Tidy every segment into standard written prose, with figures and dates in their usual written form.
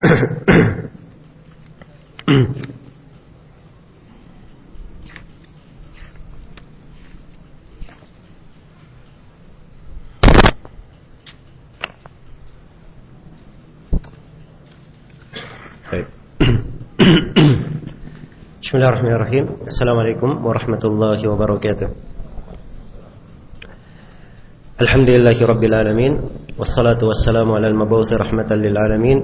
Bismillahirrahmanirrahim. Assalamualaikum warahmatullahi wabarakatuh. Alhamdulillahi rabbil alamin, wassalatu wassalamu ala al-mab'uthi rahmatan lil alamin,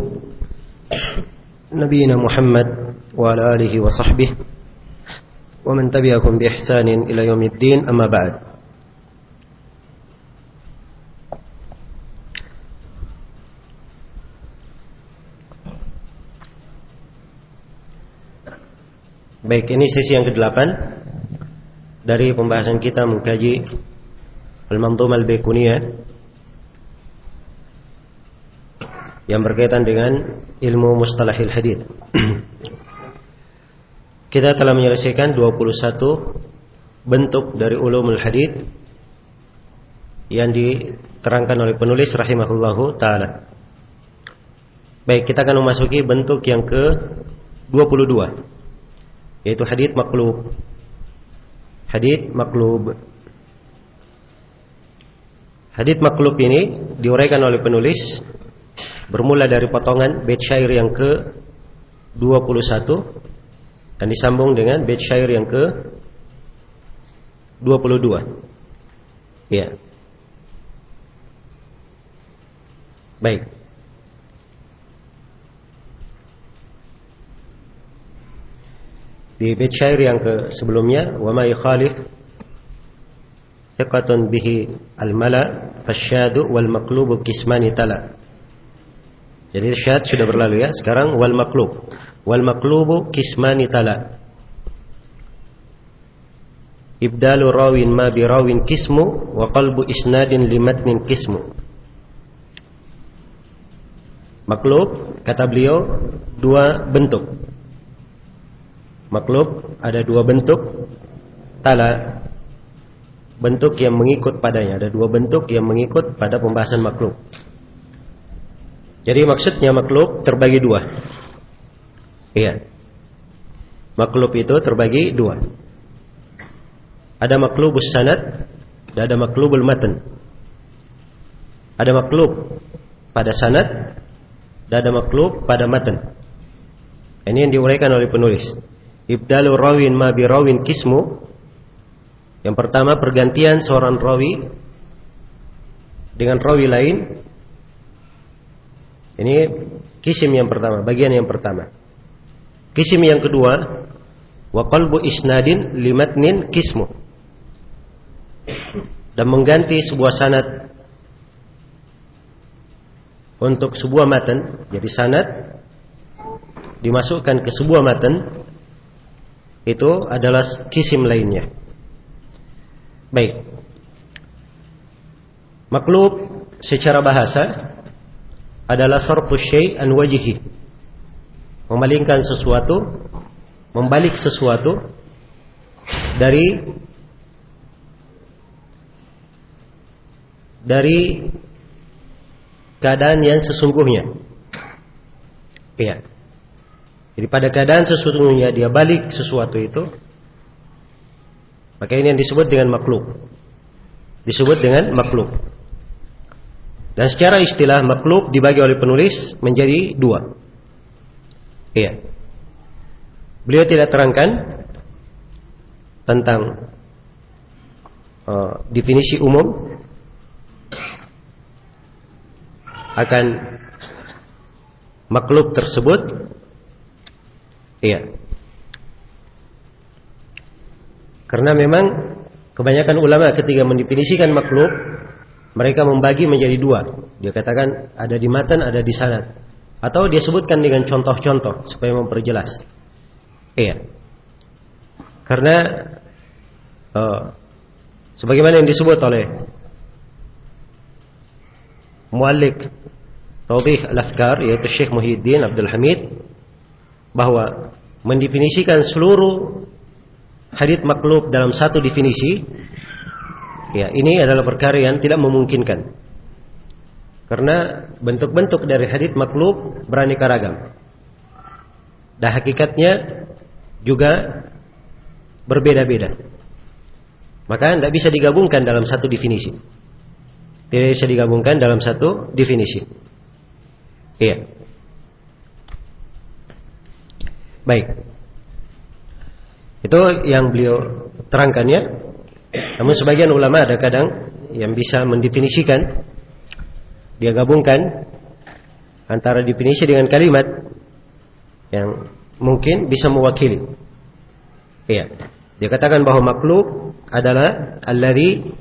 nabiyina Muhammad wa ala alihi wa sahbihi wa man tabi'ahum bi ihsanin ila yaumiddin, amma ba'd. Baik, ini sesi yang ke-8 dari pembahasan kita mengkaji Al-Manzumah Al-Baiquniyah yang berkaitan dengan ilmu mustalahil hadits. Kita telah menyelesaikan 21 bentuk dari ulumul hadits yang diterangkan oleh penulis rahimahullahu taala. Baik, kita akan memasuki bentuk yang ke-22, yaitu hadits maqlub. Hadits maqlub. Hadits maqlub ini diuraikan oleh penulis bermula dari potongan bait syair yang ke-21 dan disambung dengan bait syair yang ke-22. Ya. Baik. Di bait syair yang sebelumnya, wa ma yukhalif thiqatun bihi al-mala fasyadu wal maqlubu kismani tala. Jadi syad sudah berlalu ya. Sekarang wal maqlub. Wal maqlubu kismani tala. Ibdalu rawin ma bi rawin kismu wa qalbu isnadin limatnin kismu. Maqlub, kata beliau, dua bentuk. Maqlub ada dua bentuk. Tala, bentuk yang mengikut padanya. Ada dua bentuk yang mengikut pada pembahasan maqlub. Jadi maksudnya maqlub terbagi dua. Iya. Maqlub itu terbagi dua. Ada maqlubus sanad dan ada maqlubul matan. Ada maqlub pada sanad dan ada maqlub pada matan. Ini yang diuraikan oleh penulis. Ibdalu rawin ma bi rawin kismu. Yang pertama, pergantian seorang rawi dengan rawi lain. Ini kisim yang pertama, bagian yang pertama. Kisim yang kedua, wa qalbu isnadin limatnin kismu. Dan mengganti sebuah sanad untuk sebuah matan. Jadi sanad dimasukkan ke sebuah matan, itu adalah kisim lainnya. Baik. Maqlub secara bahasa adalah sarfu syai' an wajhi. Memalingkan sesuatu, membalik sesuatu dari keadaan yang sesungguhnya. Iya. Jadi pada keadaan sesungguhnya dia balik sesuatu itu, maka ini yang disebut dengan maqlub. Disebut dengan maqlub. Dan secara istilah maqlub dibagi oleh penulis menjadi dua. Iya. Beliau tidak terangkan tentang definisi umum akan maqlub tersebut. Iya. Karena memang kebanyakan ulama ketika mendefinisikan maqlub, mereka membagi menjadi dua. Dia katakan ada di matan, ada di sanad. Atau dia sebutkan dengan contoh-contoh supaya memperjelas. Iya. Karena sebagaimana yang disebut oleh muallif Tawdih al-Afkar, yaitu Syekh Muhyiddin Abdul Hamid, bahwa mendefinisikan seluruh hadits maqlub dalam satu definisi, ya, ini adalah perkara yang tidak memungkinkan. Karena bentuk-bentuk dari hadits maqlub beraneka ragam. dan hakikatnya juga berbeda-beda. Maka tidak bisa digabungkan dalam satu definisi. Tidak bisa digabungkan dalam satu definisi. Iya. Baik. Itu yang beliau terangkannya. Namun sebagian ulama ada kadang yang bisa mendefinisikan, dia gabungkan antara definisi dengan kalimat yang mungkin bisa mewakili. Iya. Dia katakan bahwa makhluk adalah alladzi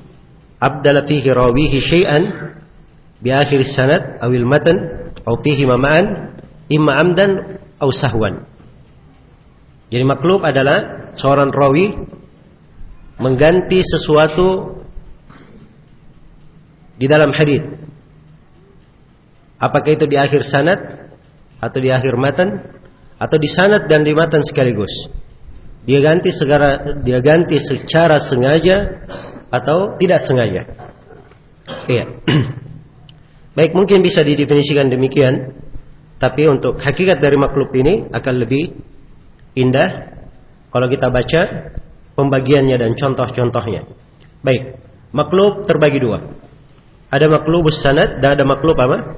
abdala fihi rawihi syai'an bi akhir sanad awil matan aw fihi ma'an imma amdan aw sahwan. Jadi makhluk adalah seorang rawi mengganti sesuatu di dalam hadits. Apakah itu di akhir sanad atau di akhir matan atau di sanad dan di matan sekaligus. Dia ganti secara sengaja atau tidak sengaja. Iya. Baik, mungkin bisa didefinisikan demikian, tapi untuk hakikat dari makhluk ini akan lebih indah kalau kita baca pembagiannya dan contoh-contohnya. Baik, makhluk terbagi dua. Ada maklubus sanad dan ada maklub apa?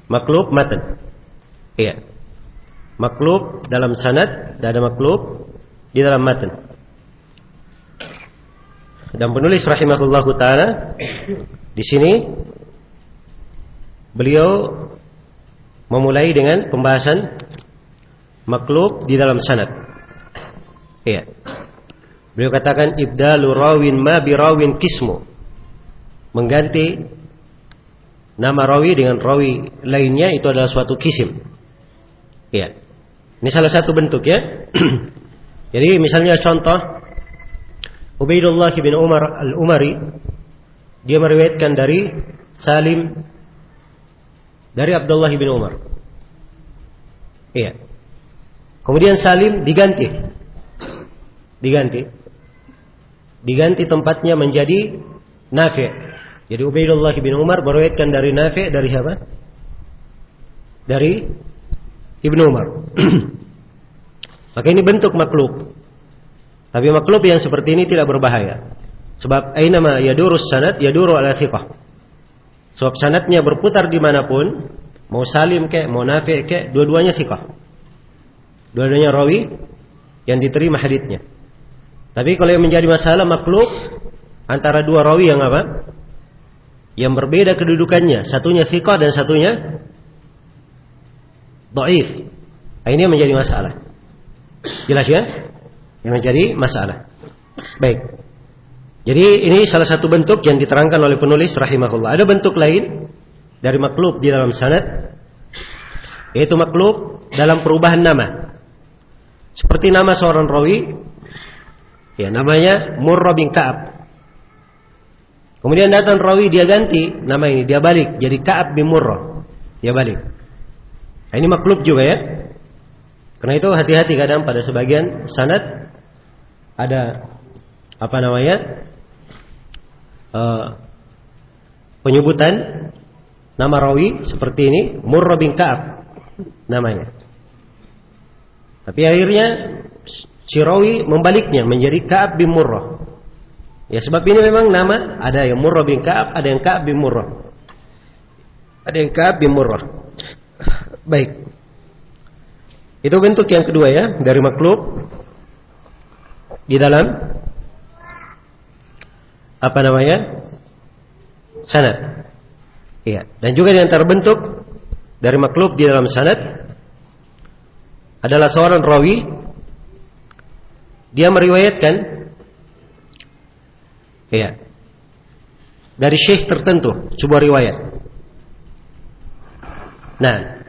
Maklub matan. Iya. Maklub dalam sanad dan ada maklub di dalam matan. Dan penulis rahimahullahu taala di sini beliau memulai dengan pembahasan maklub di dalam sanad. Iya. Beliau katakan ibdalu rawin ma bi rawin kismu. Mengganti nama rawi dengan rawi lainnya itu adalah suatu kisim. Iya. Ini salah satu bentuk ya. Jadi misalnya contoh Ubaidullah bin Umar al-Umari, dia meriwayatkan dari Salim dari Abdullah bin Umar. Iya. Kemudian Salim diganti tempatnya menjadi Nafi'. Jadi Ubaidullah bin Umar meriwayatkan dari Nafi' dari siapa? Dari Ibnu Umar. Maka ini bentuk maklub. Tapi maklub yang seperti ini tidak berbahaya. Sebab ainama yadurus sanad yaduru ala thiqah. Sebab sanadnya berputar dimanapun, mau Salim kek, mau Nafi' kek, dua-duanya thiqah. Dua-duanya rawi yang diterima haditsnya. Tapi kalau yang menjadi masalah maklub antara dua rawi yang apa? Yang berbeda kedudukannya, satunya thiqah dan satunya dhaif. Ini yang menjadi masalah. Jelas ya? Yang menjadi masalah. Baik. Jadi ini salah satu bentuk yang diterangkan oleh penulis rahimahullah. Ada bentuk lain dari maklub di dalam sanad, yaitu maklub dalam perubahan nama. Seperti nama seorang rawi, ya namanya Murrah bin Ka'ab. Kemudian datang rawi, dia ganti nama ini, dia balik jadi Ka'ab bin Murrah. Dia balik. Nah, ini maklub juga ya. Karena itu hati-hati kadang pada sebagian sanad ada penyebutan nama rawi seperti ini, Murrah bin Ka'ab namanya. Tapi akhirnya si rawi membaliknya menjadi Ka'ab bin Murrah. Ya sebab ini memang nama ada yang Murrah bin Ka'ab, ada yang Ka'ab bin Murrah. Ada yang Ka'ab bin Murrah. Baik. Itu bentuk yang kedua ya dari maklub di dalam sanad. Iya. Dan juga di antara bentuk dari maklub di dalam sanad adalah seorang rawi dia meriwayatkan iya dari syekh tertentu sebuah riwayat. Nah,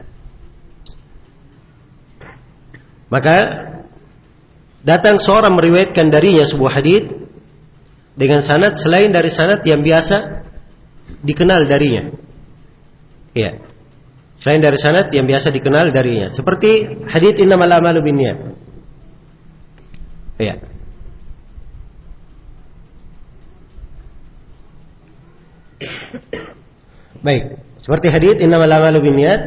maka datang seorang meriwayatkan darinya sebuah hadits dengan sanad selain dari sanad yang biasa dikenal darinya. Iya. Selain dari sanad yang biasa dikenal darinya. Seperti hadits innamal a'malu binniyat. Iya. Baik. Seperti hadits innamal a'malu binniyat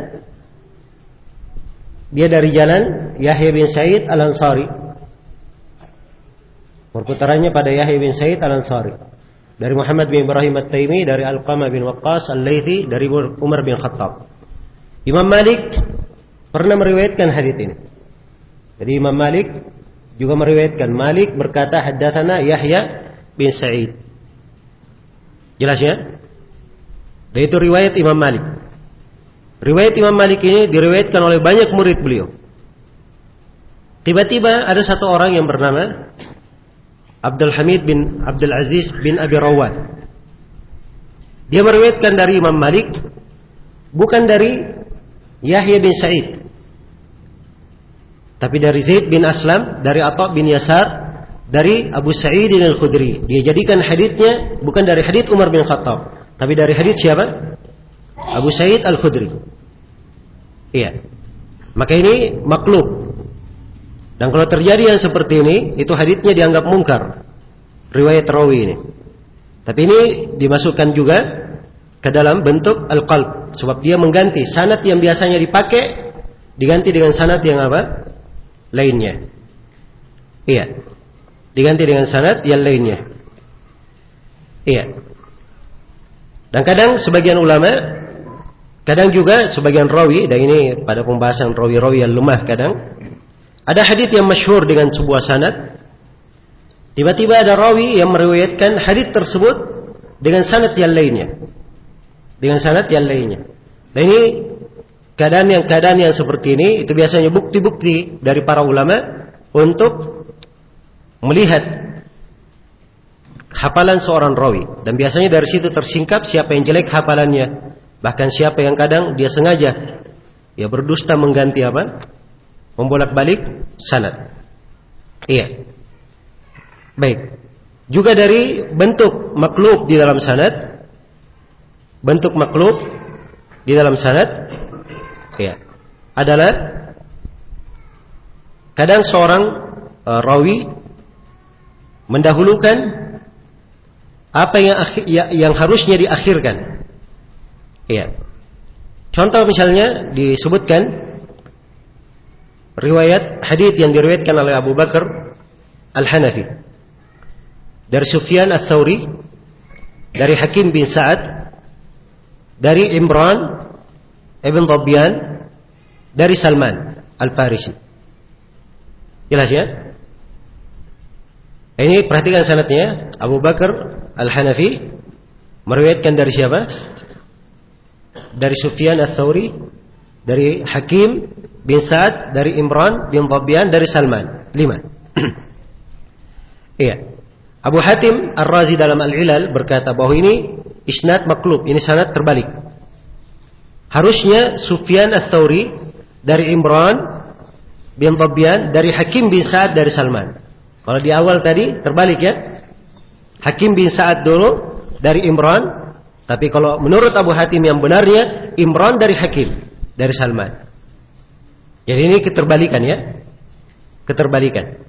dia dari jalan Yahya bin Sa'id Al-Ansari. Perputarannya pada Yahya bin Sa'id Al-Ansari. Dari Muhammad bin Ibrahim At-Taimi, dari Alqamah bin Waqqas Al-Laythi, dari Umar bin Khattab. Imam Malik pernah meriwayatkan hadits ini. Jadi Imam Malik juga meriwayatkan. Malik berkata haddatsana Yahya bin Sa'id. Jelas ya? Dan itu riwayat Imam Malik. Riwayat Imam Malik ini diriwayatkan oleh banyak murid beliau. Tiba-tiba ada satu orang yang bernama Abdul Hamid bin Abdul Aziz bin Abi Rawat. Dia meriwayatkan dari Imam Malik, bukan dari Yahya bin Sa'id, tapi dari Zaid bin Aslam, dari Atha bin Yasar, dari Abu Sa'id Al-Khudri. Dia jadikan haditsnya bukan dari hadits Umar bin Khattab, tapi dari hadits siapa? Abu Sa'id Al-Khudri. Iya. Maka ini maklub. Dan kalau terjadi yang seperti ini, itu haditsnya dianggap mungkar, riwayat rawi ini. Tapi ini dimasukkan juga ke dalam bentuk al-qalb, sebab dia mengganti sanad yang biasanya dipakai, diganti dengan sanad yang apa? Lainnya. Iya. Diganti dengan sanad yang lainnya. Iya. Dan kadang sebagian ulama, kadang juga sebagian rawi, dan ini pada pembahasan rawi-rawi yang lemah kadang, ada hadits yang masyhur dengan sebuah sanad. Tiba-tiba ada rawi yang meriwayatkan hadits tersebut dengan sanad yang lainnya. Dengan sanad yang lainnya. Dan ini keadaan yang seperti ini, itu biasanya bukti-bukti dari para ulama untuk melihat hafalan seorang rawi. Dan biasanya dari situ tersingkap siapa yang jelek hafalannya. Bahkan siapa yang kadang dia sengaja ya berdusta mengganti apa? Membolak-balik sanad. Iya. Baik. Juga dari bentuk maklub di dalam sanad. Bentuk maklub di dalam sanad, iya, adalah kadang seorang rawi mendahulukan apa yang harusnya diakhirkan. Iya. Contoh misalnya disebutkan riwayat hadits yang diriwayatkan oleh Abu Bakar Al-Hanafi dari Sufyan Ats-Tsauri, dari Hakim bin Sa'ad, dari Imran ibn Dhabyan, dari Salman Al-Farisi. Jelas ya? Ini perhatikan sanadnya. Abu Bakar Al-Hanafi meriwayatkan dari siapa? Dari Sufyan Ats-Tsauri, dari Hakim bin Sa'ad, dari Imran bin Dhabyan, dari Salman. 5. Iya. Abu Hatim Ar-Razi dalam Al-Ilal berkata bahwa ini isnad maklub, ini sanad terbalik. Harusnya Sufyan Ats-Tsauri dari Imran bin Dhabyan, dari Hakim bin Sa'ad, dari Salman. Kalau di awal tadi terbalik ya. Hakim bin Sa'ad dulu dari Imran, tapi kalau menurut Abu Hatim yang benarnya Imran dari Hakim, dari Salman. Jadi ini keterbalikan ya. Keterbalikan.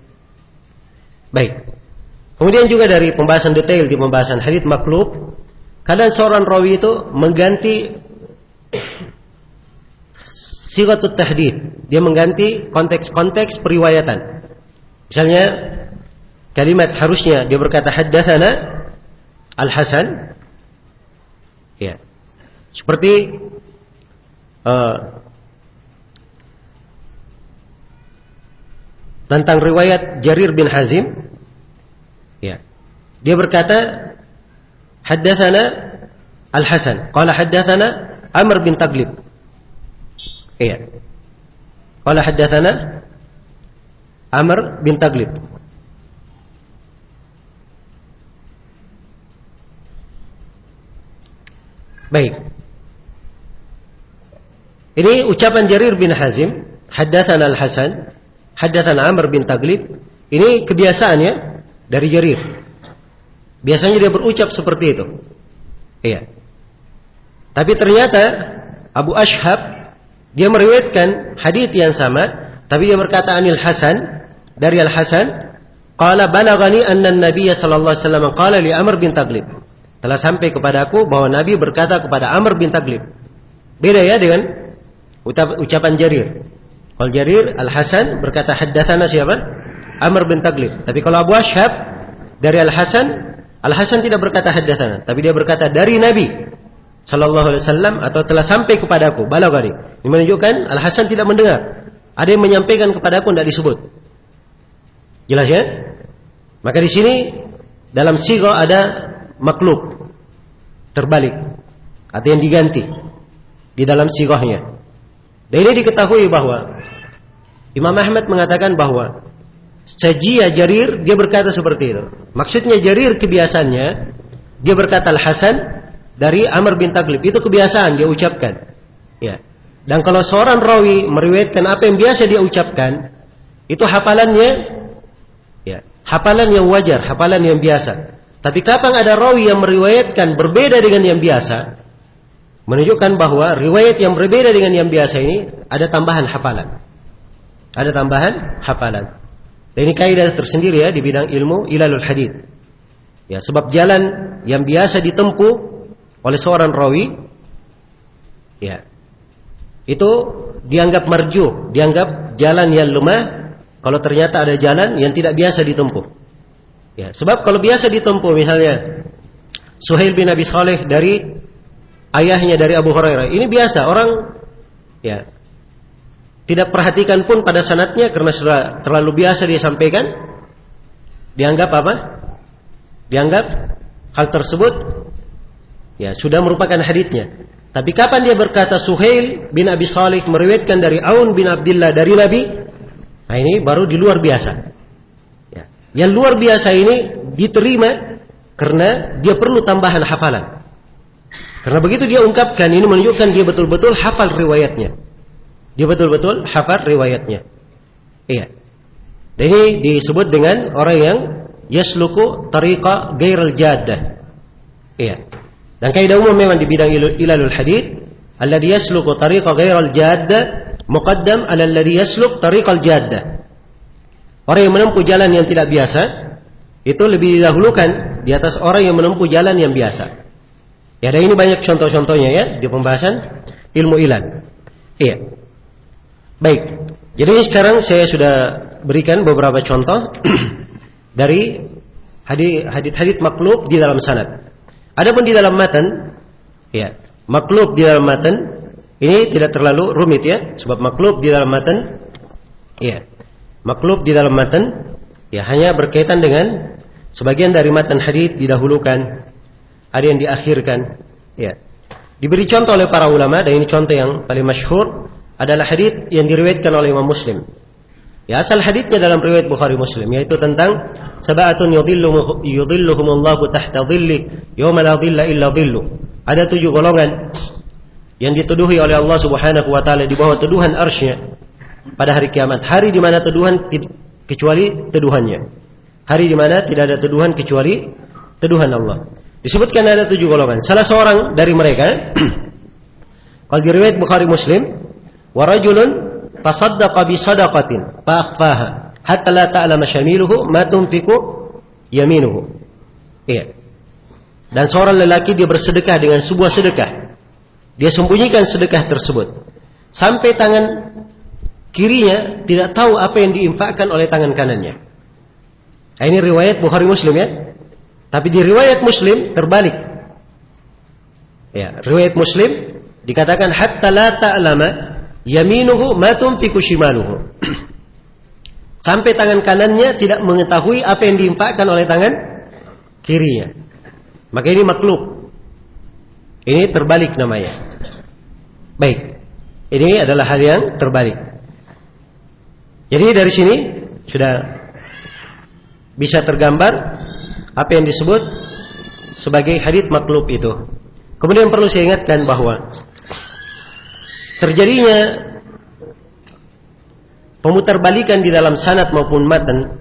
Baik. Kemudian juga dari pembahasan detail di pembahasan hadits maklub, kadang seorang rawi itu mengganti sighatut tahdid, dia mengganti konteks periwayatan. Misalnya kalimat harusnya dia berkata haddatsana Al-Hasan, ya, seperti tentang riwayat Jarir bin Hazim, ya, dia berkata haddatsana Al-Hasan, qala haddatsana Amr bin Taglib. Iya. Qala haddatsana Amr bin Taglib. Baik. Ini ucapan Jarir bin Hazim, haddatsana Al-Hasan, haddatsana Amr bin Taglib. Ini kebiasaannya dari Jarir. Biasanya dia berucap seperti itu. Iya. Tapi ternyata Abu Ashhab dia meriwayatkan hadits yang sama, tapi dia berkata anil Hasan, dari Al-Hasan, qala balaghani anna an-nabiy sallallahu alaihi wasallam qala li Amr bin Taglib. Telah sampai kepadaku bahwa Nabi berkata kepada Amr bin Taglib. Beda ya dengan ucapan Jarir. Kalau Jarir Al-Hasan berkata haddatsana siapa? Amr bin Taglib. Tapi kalau Abu Ashhab dari Al-Hasan tidak berkata haddatsana, tapi dia berkata dari Nabi sallallahu alaihi wasallam atau telah sampai kepadaku. Balagani. Ini menunjukkan Al-Hasan tidak mendengar. Ada yang menyampaikan kepadaku tidak disebut. Jelas ya? Maka di sini dalam sigha ada maklub terbalik atau yang diganti di dalam sighahnya. Dan ini diketahui bahwa Imam Ahmad mengatakan bahwa sajia Jarir dia berkata seperti itu. Maksudnya Jarir kebiasaannya dia berkata Al-Hasan dari Amr bin Taglib, itu kebiasaan dia ucapkan. Ya. Dan kalau seorang rawi meriwayatkan apa yang biasa dia ucapkan, itu hafalannya ya, hafalan yang wajar, hafalan yang biasa. Tapi kapan ada rawi yang meriwayatkan berbeda dengan yang biasa, menunjukkan bahwa riwayat yang berbeda dengan yang biasa ini ada tambahan hafalan. Ada tambahan hafalan. Dan ini kaidah tersendiri ya di bidang ilmu ilalul hadits. Ya, sebab jalan yang biasa ditempuh oleh seorang rawi ya, itu dianggap marjuh, dianggap jalan yang lemah kalau ternyata ada jalan yang tidak biasa ditempuh. Ya, sebab kalau biasa ditempuh misalnya Suhail bin Abi Saleh dari ayahnya dari Abu Hurairah, ini biasa orang ya tidak perhatikan pun pada sanadnya karena sudah terlalu biasa dia sampaikan, dianggap apa? Dianggap hal tersebut ya sudah merupakan haditsnya. Tapi kapan dia berkata Suhail bin Abi Salih meriwayatkan dari Aun bin Abdullah dari Nabi, nah ini baru di luar biasa. Ya. Yang luar biasa ini diterima karena dia perlu tambahan hafalan. Karena begitu dia ungkapkan, ini menunjukkan dia betul-betul hafal riwayatnya. Dia betul-betul hafal riwayatnya. Iya. Dan ini disebut dengan orang yang yasluku tariqa gairal jaddah. Iya. Dan kaidah umum memang di bidang ilalul hadits, alladhi yasluku tariqa ghairal jadda muqaddam 'ala alladhi yasluk tariqal jadda. Orang yang menempuh jalan yang tidak biasa itu lebih didahulukan di atas orang yang menempuh jalan yang biasa. Ya, ada ini banyak contoh-contohnya ya di pembahasan ilmu ilal. Iya. Baik. Jadi sekarang saya sudah berikan beberapa contoh dari hadits maklub di dalam sanad. Adapun di dalam matan, ya, maklub di dalam matan ini tidak terlalu rumit ya, sebab maklub di dalam matan, ya, maklub di dalam matan, ya hanya berkaitan dengan sebagian dari matan hadits didahulukan, ada yang diakhirkan, ya. Diberi contoh oleh para ulama dan ini contoh yang paling masyhur adalah hadits yang diriwayatkan oleh Imam Muslim. Ya, asal haditsnya dalam riwayat Bukhari Muslim, yaitu tentang sab'atun yudhilluhumullahu tahta dhilli yauma la dhilla illa dhillu. Ada 7 golongan yang dituduhi oleh Allah Subhanahu wa taala di bawah teduhan arsy-Nya pada hari kiamat, hari di mana teduhan kecuali teduhannya. Hari di mana tidak ada teduhan kecuali teduhan Allah. Disebutkan ada 7 golongan. Salah seorang dari mereka kalau di riwayat Bukhari Muslim, wa rajulun tasaddaqa bi sadaqatin fa akhfaha hatta la ta'lama shamiluhu ma tunfiqu yaminuhu. Iya. Dan seorang lelaki dia bersedekah dengan sebuah sedekah. Dia sembunyikan sedekah tersebut sampai tangan kirinya tidak tahu apa yang diinfakkan oleh tangan kanannya. Nah, ini riwayat Bukhari Muslim ya. Tapi di riwayat Muslim terbalik. Ya, riwayat Muslim dikatakan hatta la ta'lama yaminuhu ma tunfiqu shimaluhu. Sampai tangan kanannya tidak mengetahui apa yang diinfakkan oleh tangan kirinya. Maka ini maklub. Ini terbalik namanya. Baik. Ini adalah hal yang terbalik. Jadi dari sini sudah bisa tergambar apa yang disebut sebagai hadits maklub itu. Kemudian perlu saya ingatkan bahwa terjadinya pemutarbalikan di dalam sanad maupun matan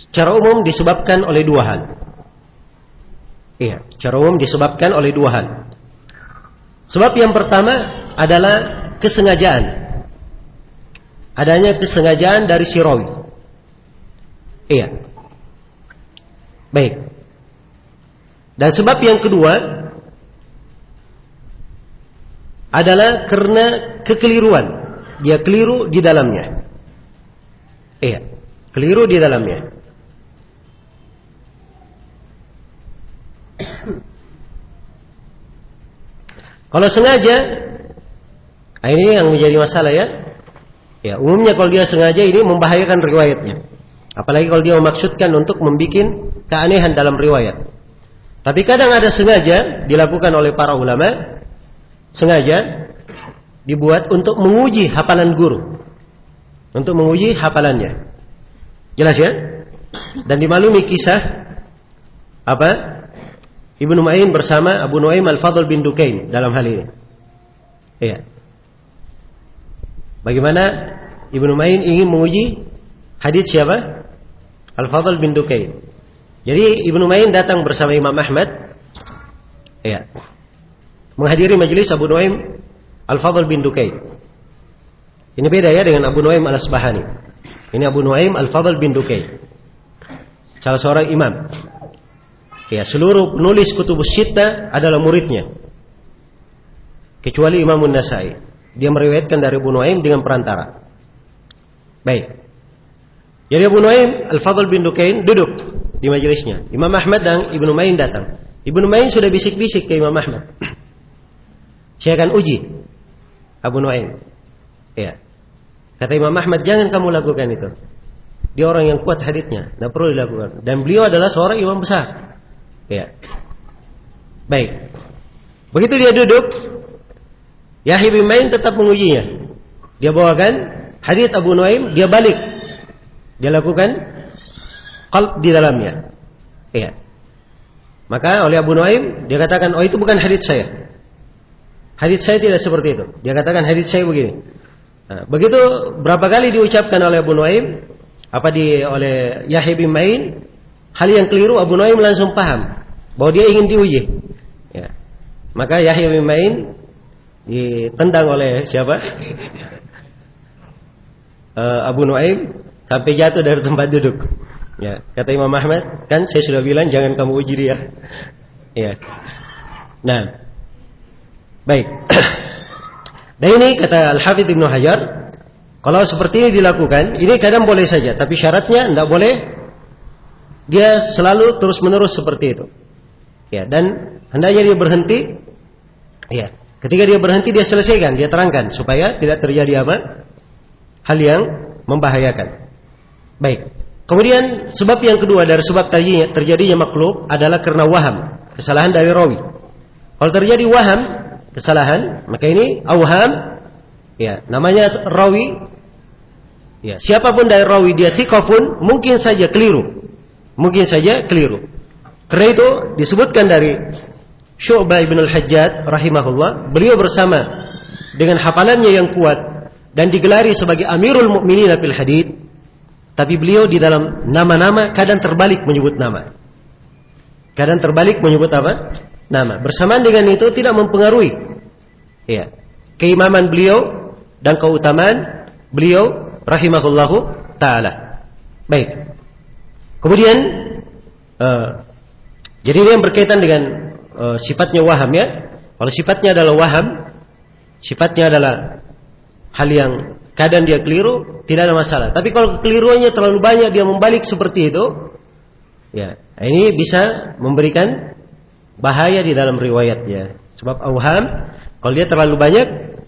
secara umum disebabkan oleh 2 hal. Iya, secara umum disebabkan oleh 2 hal. Sebab yang pertama adalah kesengajaan. Adanya kesengajaan dari si rawi. Iya. Baik. Dan sebab yang kedua adalah karena kekeliruan dia keliru di dalamnya. Iya, keliru di dalamnya. Kalau sengaja, ini yang menjadi masalah ya. Ya, umumnya kalau dia sengaja ini membahayakan riwayatnya. Apalagi kalau dia memaksudkan untuk membuat keanehan dalam riwayat. Tapi kadang ada sengaja dilakukan oleh para ulama, sengaja dibuat untuk menguji hafalan guru, untuk menguji hafalannya. Jelas ya? Dan dimaklumi kisah apa? Ibnu Ma'in bersama Abu Nuaim Al-Fadl bin Dukain dalam hal ini. Iya. Bagaimana Ibnu Ma'in ingin menguji hadits siapa? Al-Fadl bin Dukain. Jadi Ibnu Ma'in datang bersama Imam Ahmad, ya, menghadiri majelis Abu Nuaim Al-Fadl bin Dukain. Ini beda ya dengan Abu Nuaim Al-Asbahani. Ini Abu Nuaim Al-Fadl bin Dukain, salah seorang imam. Ya, seluruh penulis Kutubus Sittah adalah muridnya, kecuali Imam An-Nasai. Dia meriwayatkan dari Abu Nuaim dengan perantara. Baik. Jadi Abu Nuaim Al-Fadl bin Dukain duduk di majelisnya. Imam Ahmad dan Ibnu Ma'in datang. Ibnu Ma'in sudah bisik-bisik ke Imam Ahmad. Saya akan uji Abu Nuaim. Ya. Kata Imam Ahmad, jangan kamu lakukan itu. Dia orang yang kuat haditsnya, tidak perlu dilakukan. Dan beliau adalah seorang imam besar. Ya. Baik. Begitu dia duduk, Yahya bin Ma'in tetap mengujinya. Dia bawakan hadits Abu Nuaim, dia balik. Dia lakukan qalb di dalamnya. Iya. Maka oleh Abu Nuaim dia katakan, oh itu bukan hadits saya. Hadits saya tidak seperti itu. Dia katakan hadits saya begini. Nah, begitu berapa kali diucapkan oleh Abu Nuaim oleh Yahya bin Ma'in hal yang keliru, Abu Nuaim langsung paham bahwa dia ingin diuji. Ya. Maka Yahya bin Ma'in ditendang oleh siapa? Abu Nuaim sampai jatuh dari tempat duduk. Ya, kata Imam Ahmad, kan saya sudah bilang jangan kamu uji dia. Ya. Nah, baik. Dan ini kata Al-Hafidz Ibnu Hajar, kalau seperti ini dilakukan, ini kadang boleh saja, tapi syaratnya tidak boleh dia selalu terus-menerus seperti itu. Ya, dan hendaknya dia berhenti. Ya, ketika dia berhenti dia selesaikan, dia terangkan supaya tidak terjadi apa? Hal yang membahayakan. Baik. Kemudian sebab yang kedua dari sebab terjadinya maklub adalah karena waham, kesalahan dari rawi. Kalau terjadi waham, kesalahan, maka ini awham, ya, namanya rawi. Ya, siapapun dari rawi dia thiqah pun mungkin saja keliru. Mungkin saja keliru. Karena itu disebutkan dari Syu'bah ibn al-Hajjaj rahimahullah, beliau bersama dengan hafalannya yang kuat dan digelari sebagai Amirul Mukminin fil hadits, tapi beliau di dalam nama-nama kadang terbalik menyebut nama. Kadang terbalik menyebut apa? Nama. Bersamaan dengan itu tidak mempengaruhi ya, keimaman beliau dan keutamaan beliau rahimahullahu taala. Baik. Kemudian jadi ini yang berkaitan dengan sifatnya waham ya. Kalau sifatnya adalah waham, sifatnya adalah hal yang kadang dia keliru, tidak ada masalah. Tapi kalau kekeliruannya terlalu banyak, dia membalik seperti itu, ya, ini bisa memberikan bahaya di dalam riwayatnya. Sebab awham, kalau dia terlalu banyak,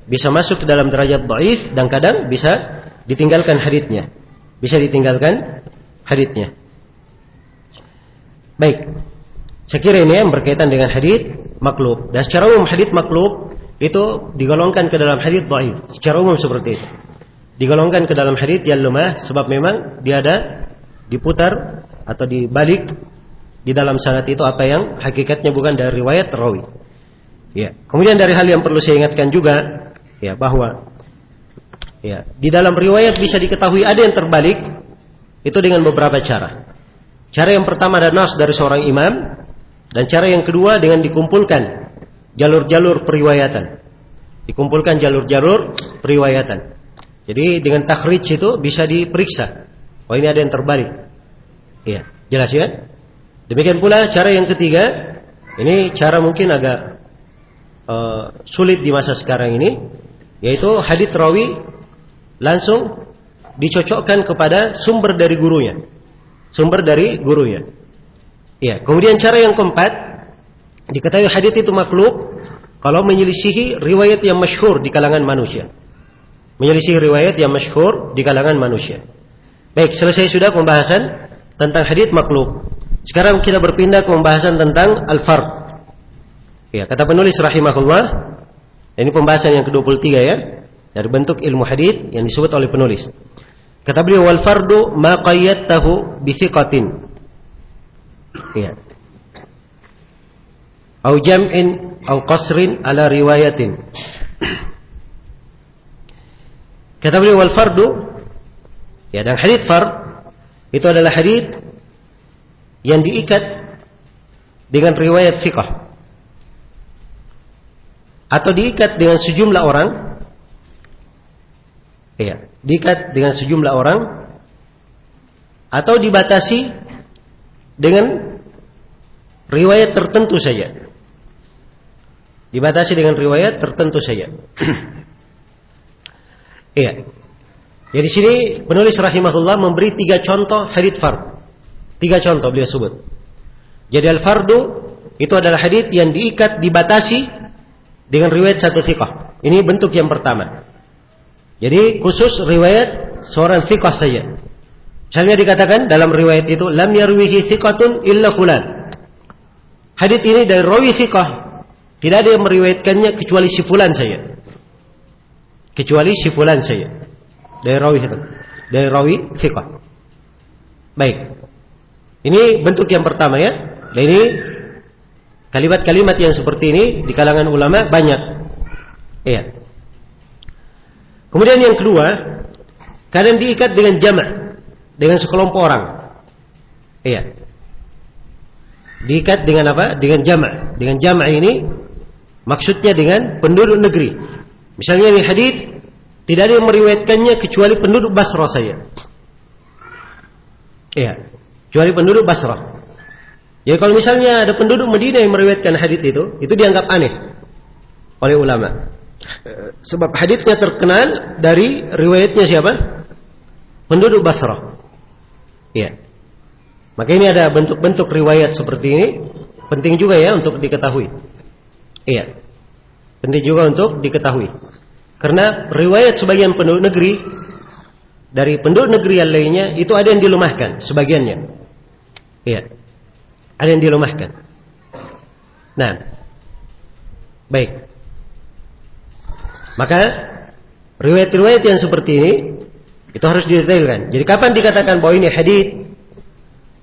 bisa masuk ke dalam derajat dhaif dan kadang bisa ditinggalkan haditsnya. Bisa ditinggalkan haditsnya. Baik. Saya kira ini yang berkaitan dengan hadits maklub. Dan secara umum hadits maklub itu digolongkan ke dalam hadits dhaif. Secara umum seperti itu. Digolongkan ke dalam hadits yang lemah sebab memang dia ada diputar atau dibalik di dalam sanad itu apa yang hakikatnya bukan dari riwayat rawi. Ya. Kemudian dari hal yang perlu saya ingatkan juga ya, bahwa ya, di dalam riwayat bisa diketahui ada yang terbalik itu dengan beberapa cara. Cara yang pertama ada nas dari seorang imam, dan cara yang kedua dengan dikumpulkan jalur-jalur periwayatan. Dikumpulkan jalur-jalur periwayatan. Jadi dengan takhrij itu bisa diperiksa. Oh ini ada yang terbalik. Iya, jelas ya? Demikian pula cara yang ketiga, ini cara mungkin agak sulit di masa sekarang ini, yaitu hadits rawi langsung dicocokkan kepada sumber dari gurunya. Ya, kemudian cara yang keempat, diketahui hadits itu makhluk kalau menyelisihi riwayat yang masyhur di kalangan manusia. Baik, selesai sudah pembahasan tentang hadits makhluk. Sekarang kita berpindah ke pembahasan tentang al-fard. Ya, kata penulis rahimahullah, ini pembahasan yang ke-23 ya, dari bentuk ilmu hadits yang disebut oleh penulis. Kata beliau, wal fardu ma qayyadtahu bi thiqatin. Ya. Au jam'in au qasrin ala riwayatin. Kata beliau, wal fardu, ya, dan hadits fard itu adalah hadits yang diikat dengan riwayat thiqah atau diikat dengan sejumlah orang. Ya, diikat dengan sejumlah orang atau dibatasi dengan riwayat tertentu saja. Iya. Jadi sini penulis rahimahullah memberi 3 contoh hadits fard. 3 contoh beliau sebut. Jadi al-fardu itu adalah hadits yang diikat, dibatasi dengan riwayat satu thiqah. Ini bentuk yang pertama. Jadi khusus riwayat seorang thiqah saja. Misalnya dikatakan dalam riwayat itu lam yarwihi thiqatun illa fulan. Hadits ini dari rawi thiqah, tidak ada yang meriwayatkannya kecuali si fulan saja. Dari rawi thiqah. Baik. Ini bentuk yang pertama ya. Dan ini kalimat-kalimat yang seperti ini di kalangan ulama banyak. Iya. Kemudian yang kedua, kadang diikat dengan jama', dengan sekelompok orang. Iya. Diikat dengan apa? Dengan jama'. Dengan jama' ini maksudnya dengan penduduk negeri. Misalnya di hadits tidak ada yang meriwayatkannya kecuali penduduk Basrah saja. Iya. Kecuali penduduk Basrah. Jadi kalau misalnya ada penduduk Madinah yang meriwayatkan hadits itu dianggap aneh oleh ulama. Sebab haditsnya terkenal dari riwayatnya siapa? Penduduk Basrah. Iya. Maka ini ada bentuk-bentuk riwayat seperti ini, penting juga ya untuk diketahui. Iya. Penting juga untuk diketahui. Karena riwayat sebagian penduduk negeri dari penduduk negeri yang lainnya itu ada yang dilemahkan sebagiannya. Iya. Ada yang dilemahkan. Nah. Baik. Maka riwayat-riwayat yang seperti ini itu harus didetailkan. Jadi kapan dikatakan bahwa ini hadits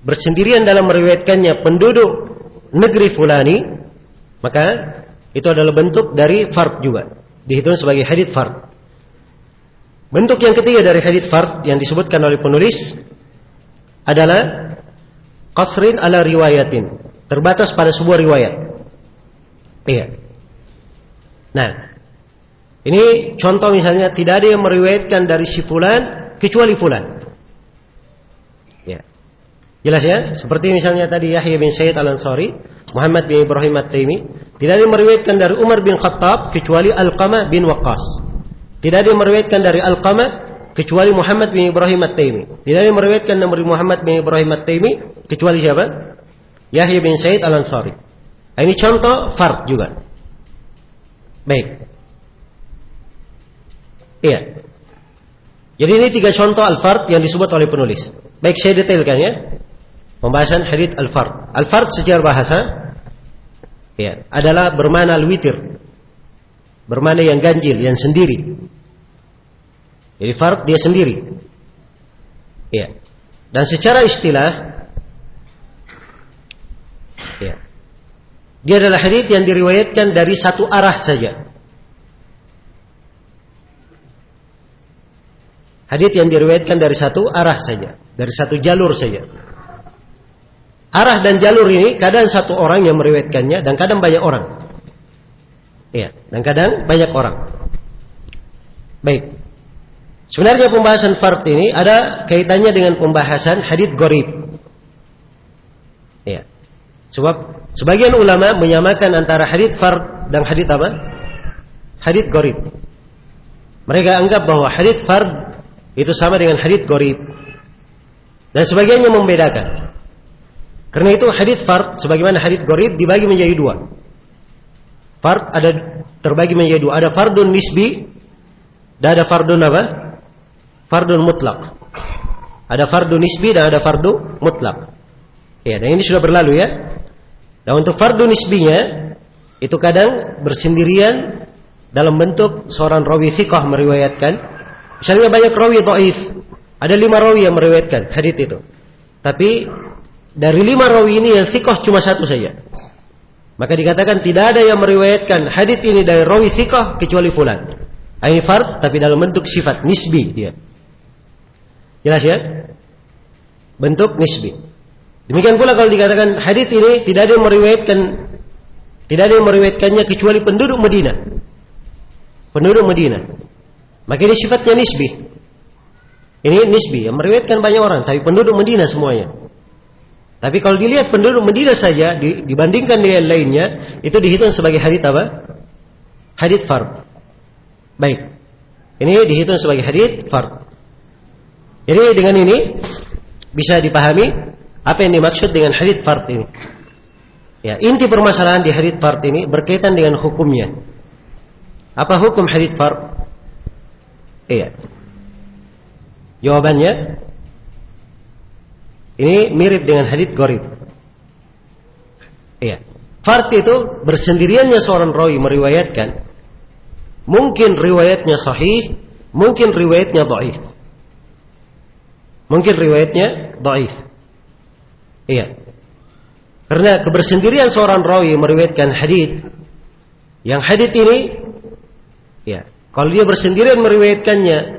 bersendirian dalam meriwayatkannya penduduk negeri fulani, maka itu adalah bentuk dari fard juga, dihitung sebagai hadits fard. Bentuk yang ketiga dari hadits fard yang disebutkan oleh penulis adalah qasrin ala riwayatin, terbatas pada sebuah riwayat. Iya. Nah, ini contoh misalnya tidak ada yang meriwayatkan dari si fulan kecuali fulan. Ya. Jelas ya? Seperti misalnya tadi Yahya bin Sa'id al-Ansari, Muhammad bin Ibrahim at-Taimi, tidak ada yang meriwayatkan dari Umar bin Khattab kecuali Alqamah bin Waqqas. Tidak ada yang meriwayatkan dari Alqamah kecuali Muhammad bin Ibrahim at-Taimi. Tidak ada yang meriwayatkan dari Muhammad bin Ibrahim at-Taimi kecuali siapa? Yahya bin Sa'id al-Ansari. Ini contoh fard juga. Baik. Iya. Jadi ini 3 contoh al-fard yang disebut oleh penulis. Baik, saya detailkan ya. Pembahasan hadits al-fard. Al-fard secara bahasa ya, adalah bermakna al-witir. Bermakna yang ganjil, yang sendiri. Jadi fard dia sendiri. Ya. Dan secara istilah ya, dia adalah hadits yang diriwayatkan dari satu arah saja. Hadits yang diriwayatkan dari satu arah saja, dari satu jalur saja. Arah dan jalur ini kadang satu orang yang meriwayatkannya dan kadang banyak orang. Iya, dan kadang banyak orang. Baik. Sebenarnya pembahasan fard ini ada kaitannya dengan pembahasan hadits gharib. Iya. Sebab sebagian ulama menyamakan antara hadits fard dan hadits apa? Hadits gharib. Mereka anggap bahwa hadits fard itu sama dengan hadits gharib. Dan sebagiannya membedakan. Karena itu hadits fard sebagaimana hadits gharib dibagi menjadi dua. Fard ada terbagi menjadi dua. Ada fardun nisbi dan ada fardun apa? Fardun mutlak. Ada fardun nisbi dan ada fardu mutlak. Ya, dan ini sudah berlalu ya. Dan untuk fardun nisbinya itu kadang bersendirian dalam bentuk seorang rawi thiqah meriwayatkan. Misalnya banyak rawi dhaif. Ada 5 rawi yang meriwayatkan hadits itu. Tapi dari 5 rawi ini yang thiqah cuma 1 saja. Maka dikatakan tidak ada yang meriwayatkan hadits ini dari rawi thiqah kecuali fulan. Ini fard tapi dalam bentuk sifat nisbi dia. Jelas ya? Bentuk nisbi. Demikian pula kalau dikatakan hadits ini tidak ada yang meriwayatkannya kecuali penduduk Madinah. Penduduk Madinah. Maka ini sifatnya nisbi. Ini nisbi, yang meriwayatkan banyak orang, tapi penduduk Madinah semuanya. Tapi kalau dilihat penduduk Madinah saja dibandingkan dengan lainnya, itu dihitung sebagai hadits apa? Hadits fard. Baik. Ini dihitung sebagai hadits fard. Jadi dengan ini bisa dipahami apa yang dimaksud dengan hadits fard ini. Ya, inti permasalahan di hadits fard ini berkaitan dengan hukumnya. Apa hukum hadits fard? Iya. Jawabannya ini mirip dengan hadits gharib. Iya. Fard itu bersendiriannya seorang rawi meriwayatkan. Mungkin riwayatnya sahih, mungkin riwayatnya dhaif. Mungkin riwayatnya dhaif. Iya. Karena kebersendirian seorang rawi meriwayatkan hadits, yang hadits ini ya, kalau dia bersendirian meriwayatkannya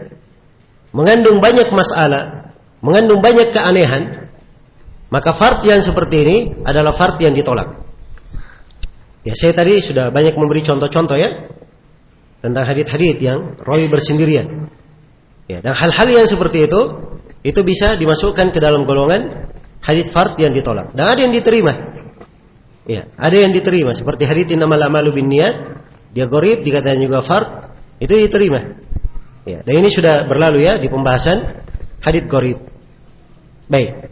mengandung banyak masalah, mengandung banyak keanehan, maka fard yang seperti ini adalah fard yang ditolak. Ya, saya tadi sudah banyak memberi contoh-contoh ya tentang hadits-hadits yang rawi bersendirian. Ya, dan hal-hal yang seperti itu bisa dimasukkan ke dalam golongan hadits fard yang ditolak. Dan ada yang diterima. Ya, ada yang diterima seperti hadits innamal a'malu binniyat, dia gharib dikatakan juga fard, itu diterima. Ya, dan ini sudah berlalu ya di pembahasan hadits gharib. Baik.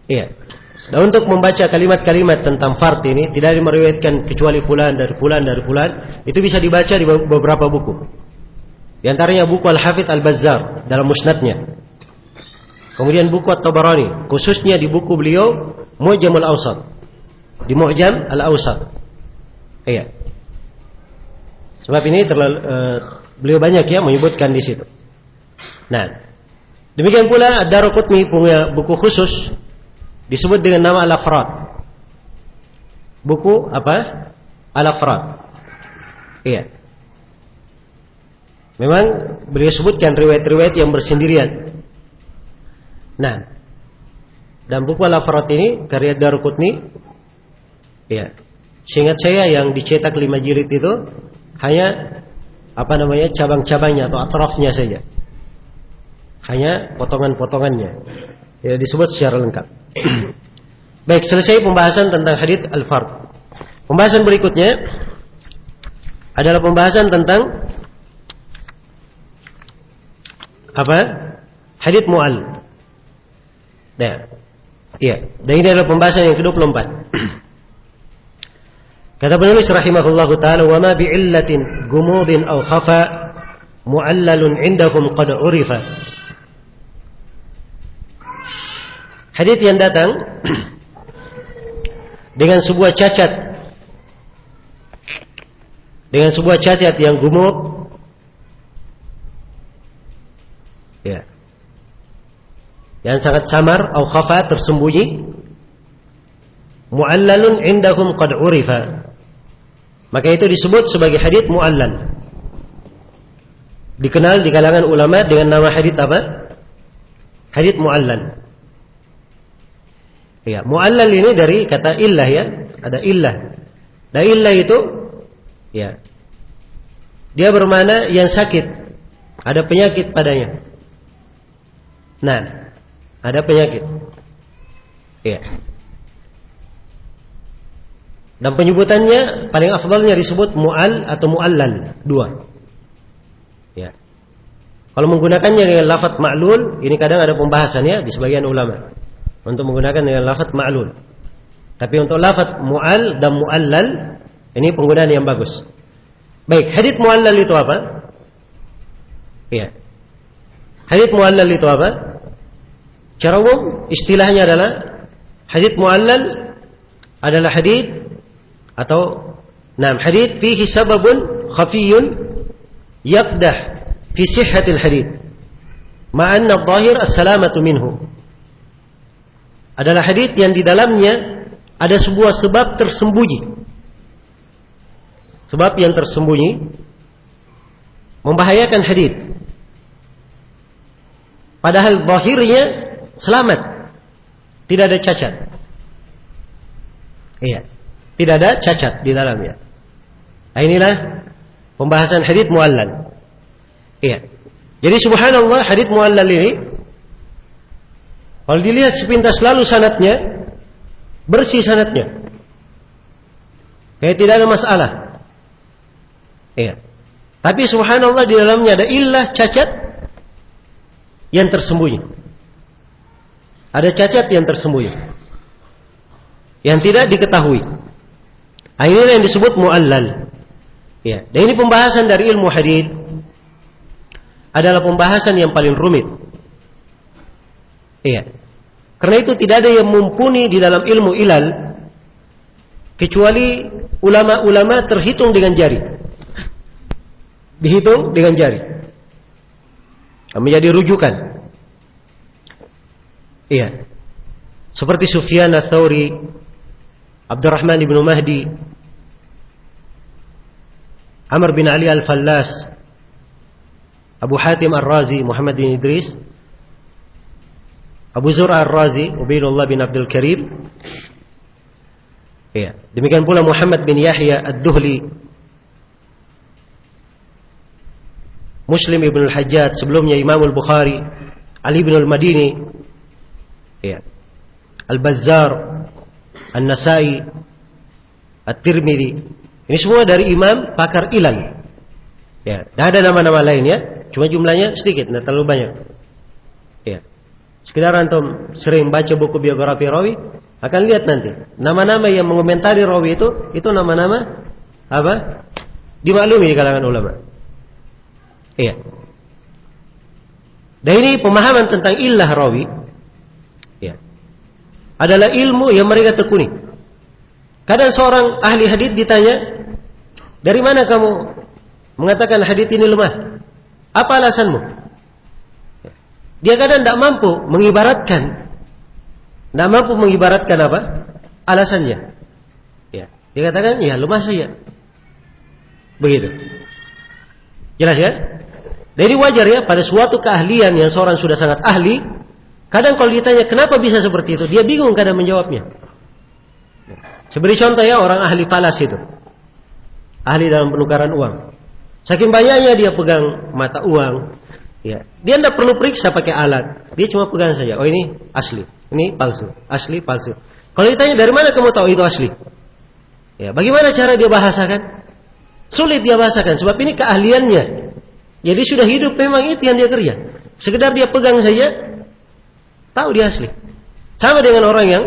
Iya. Dan untuk membaca kalimat-kalimat tentang fard ini tidak meriwayatkan kecuali fulan dari fulan dari fulan, itu bisa dibaca di beberapa buku. Di antaranya buku Al-Hafidz Al-Bazzar dalam musnadnya. Kemudian buku At-Tabarani, khususnya di buku beliau Mu'jamul Awsat. Di Mu'jam Al-Awsat. Iya. Sebab ini beliau banyak ya menyebutkan di situ. Nah, demikian pula Ad-Daraqutni punya buku khusus disebut dengan nama Al-Afrad. Buku apa? Al-Afrad. Iya. Memang beliau sebutkan riwayat-riwayat yang bersendirian. Nah, dan buku Al-Afrad ini karya Ad-Daraqutni, ya, seingat saya yang dicetak 5 jilid itu hanya cabang-cabangnya atau atrafnya saja, hanya potongan-potongannya, tidak disebut secara lengkap. Baik, selesai pembahasan tentang hadits al-fard. Pembahasan berikutnya adalah pembahasan tentang apa? Hadits mu'al. Nah, iya, dan ini adalah pembahasan yang ke-24. Kata penulis rahimahullahu taala, "Wa ma bi'illatin gumudin aw khafa mu'allalun 'indahum qad 'urifa." Hadits yang datang dengan sebuah cacat yang gumud, ya, yang sangat samar, atau khafa, tersembunyi, mu'allalun 'indahum qad 'urifa, maka itu disebut sebagai hadits mu'allal. Dikenal di kalangan ulama dengan nama hadits apa? Hadits mu'allal. Ya, mu'allal ini dari kata illah ya, ada illah. Dan illah itu ya, dia bermakna yang sakit, ada penyakit padanya. Nah, ada penyakit. Ya. Dan penyebutannya paling afdalnya disebut mu'al atau mu'allal, dua. Ya. Kalau menggunakannya dengan lafaz ma'lul, ini kadang ada pembahasannya di sebagian ulama. Untuk menggunakan dengan lafaz ma'lul. Tapi untuk lafaz mu'al dan mu'allal, ini penggunaan yang bagus. Baik, hadits mu'allal itu apa? Iya. Hadits mu'allal itu apa? Cara umum istilahnya adalah hadits mu'allal adalah hadits atau hadits fihi sababun khafiyun yaqdah fi sihhatil hadits ma anna adh-dhahir as-salamatu minhu. Adalah hadits yang di dalamnya ada sebuah sebab tersembunyi. Sebab yang tersembunyi membahayakan hadits. Padahal zahirnya selamat. Tidak ada cacat. Iya. Tidak ada cacat di dalamnya. Nah, inilah pembahasan hadits mu'allal. Iya. Jadi subhanallah hadits mu'allal ini kalau dilihat sepintas lalu sanadnya bersih sanadnya. Kayak tidak ada masalah. Iya. Tapi subhanallah di dalamnya ada illah cacat yang tersembunyi. Ada cacat yang tersembunyi. Yang tidak diketahui. Nah, inilah yang disebut mu'allal. Ya. Dan ini pembahasan dari ilmu hadits adalah pembahasan yang paling rumit. Iya. Karena itu tidak ada yang mumpuni di dalam ilmu ilal kecuali ulama-ulama terhitung dengan jari. Dihitung dengan jari. Menjadi rujukan. Iya. Seperti Sufyan Ats-Tsauri, Abdurrahman ibn Mahdi, Amr bin Ali Al-Fallas, Abu Hatim Ar-Razi, Muhammad bin Idris, Abu Zur'a Ar-Razi, Ubaidullah bin Abdul Karim. Iya. Demikian pula Muhammad bin Yahya Ad-Duhli, Muslim ibn al-Hajjaj, sebelumnya Imam al-Bukhari, Ali bin al-Madini, ya. Al-Bazzar, An-Nasai, At-Tirmidzi. Ini semua dari imam pakar ilal. Ya, dan ada nama-nama lainnya, cuma jumlahnya sedikit, tidak terlalu banyak. Ya. Sekedar antum sering baca buku biografi rawi, akan lihat nanti nama-nama yang mengomentari rawi itu nama-nama apa? Dimaklumi di kalangan ulama. Iya. Dan ini pemahaman tentang illah rawi, ya, adalah ilmu yang mereka tekuni. Kadang seorang ahli hadits ditanya, dari mana kamu mengatakan hadits ini lemah? Apa alasanmu? Dia kadang tidak mampu mengibaratkan apa? Alasannya. Ya. Dia katakan, ya lemah saja. Begitu. Jelas ya? Jadi wajar ya, pada suatu keahlian yang seorang sudah sangat ahli, kadang kalau ditanya kenapa bisa seperti itu, dia bingung kadang menjawabnya. Saya beri contoh ya, orang ahli falas itu, ahli dalam penukaran uang. Saking banyaknya dia pegang mata uang, ya, dia tidak perlu periksa pakai alat, dia cuma pegang saja. Oh ini asli, ini palsu, asli palsu. Kalau ditanya dari mana kamu tahu itu asli, ya, bagaimana cara dia bahasakan? Sulit dia bahasakan, sebab ini keahliannya. Jadi sudah hidup memang itu yang dia kerja. Sekedar dia pegang saja, tahu dia asli. Sama dengan orang yang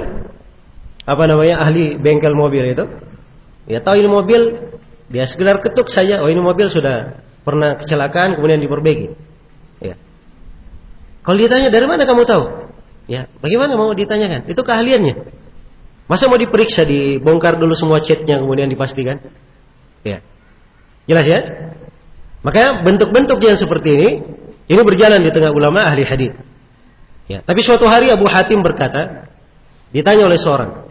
ahli bengkel mobil itu. Ya tahu ini mobil, dia sekedar ketuk saja, oh ini mobil sudah pernah kecelakaan kemudian diperbaiki. Ya. Kalau ditanya dari mana kamu tahu? Ya, bagaimana mau ditanyakan? Itu keahliannya. Masa mau diperiksa, dibongkar dulu semua catnya kemudian dipastikan? Ya. Jelas ya? Makanya bentuk-bentuk yang seperti ini berjalan di tengah ulama ahli hadis. Ya, tapi suatu hari Abu Hatim berkata, ditanya oleh seorang.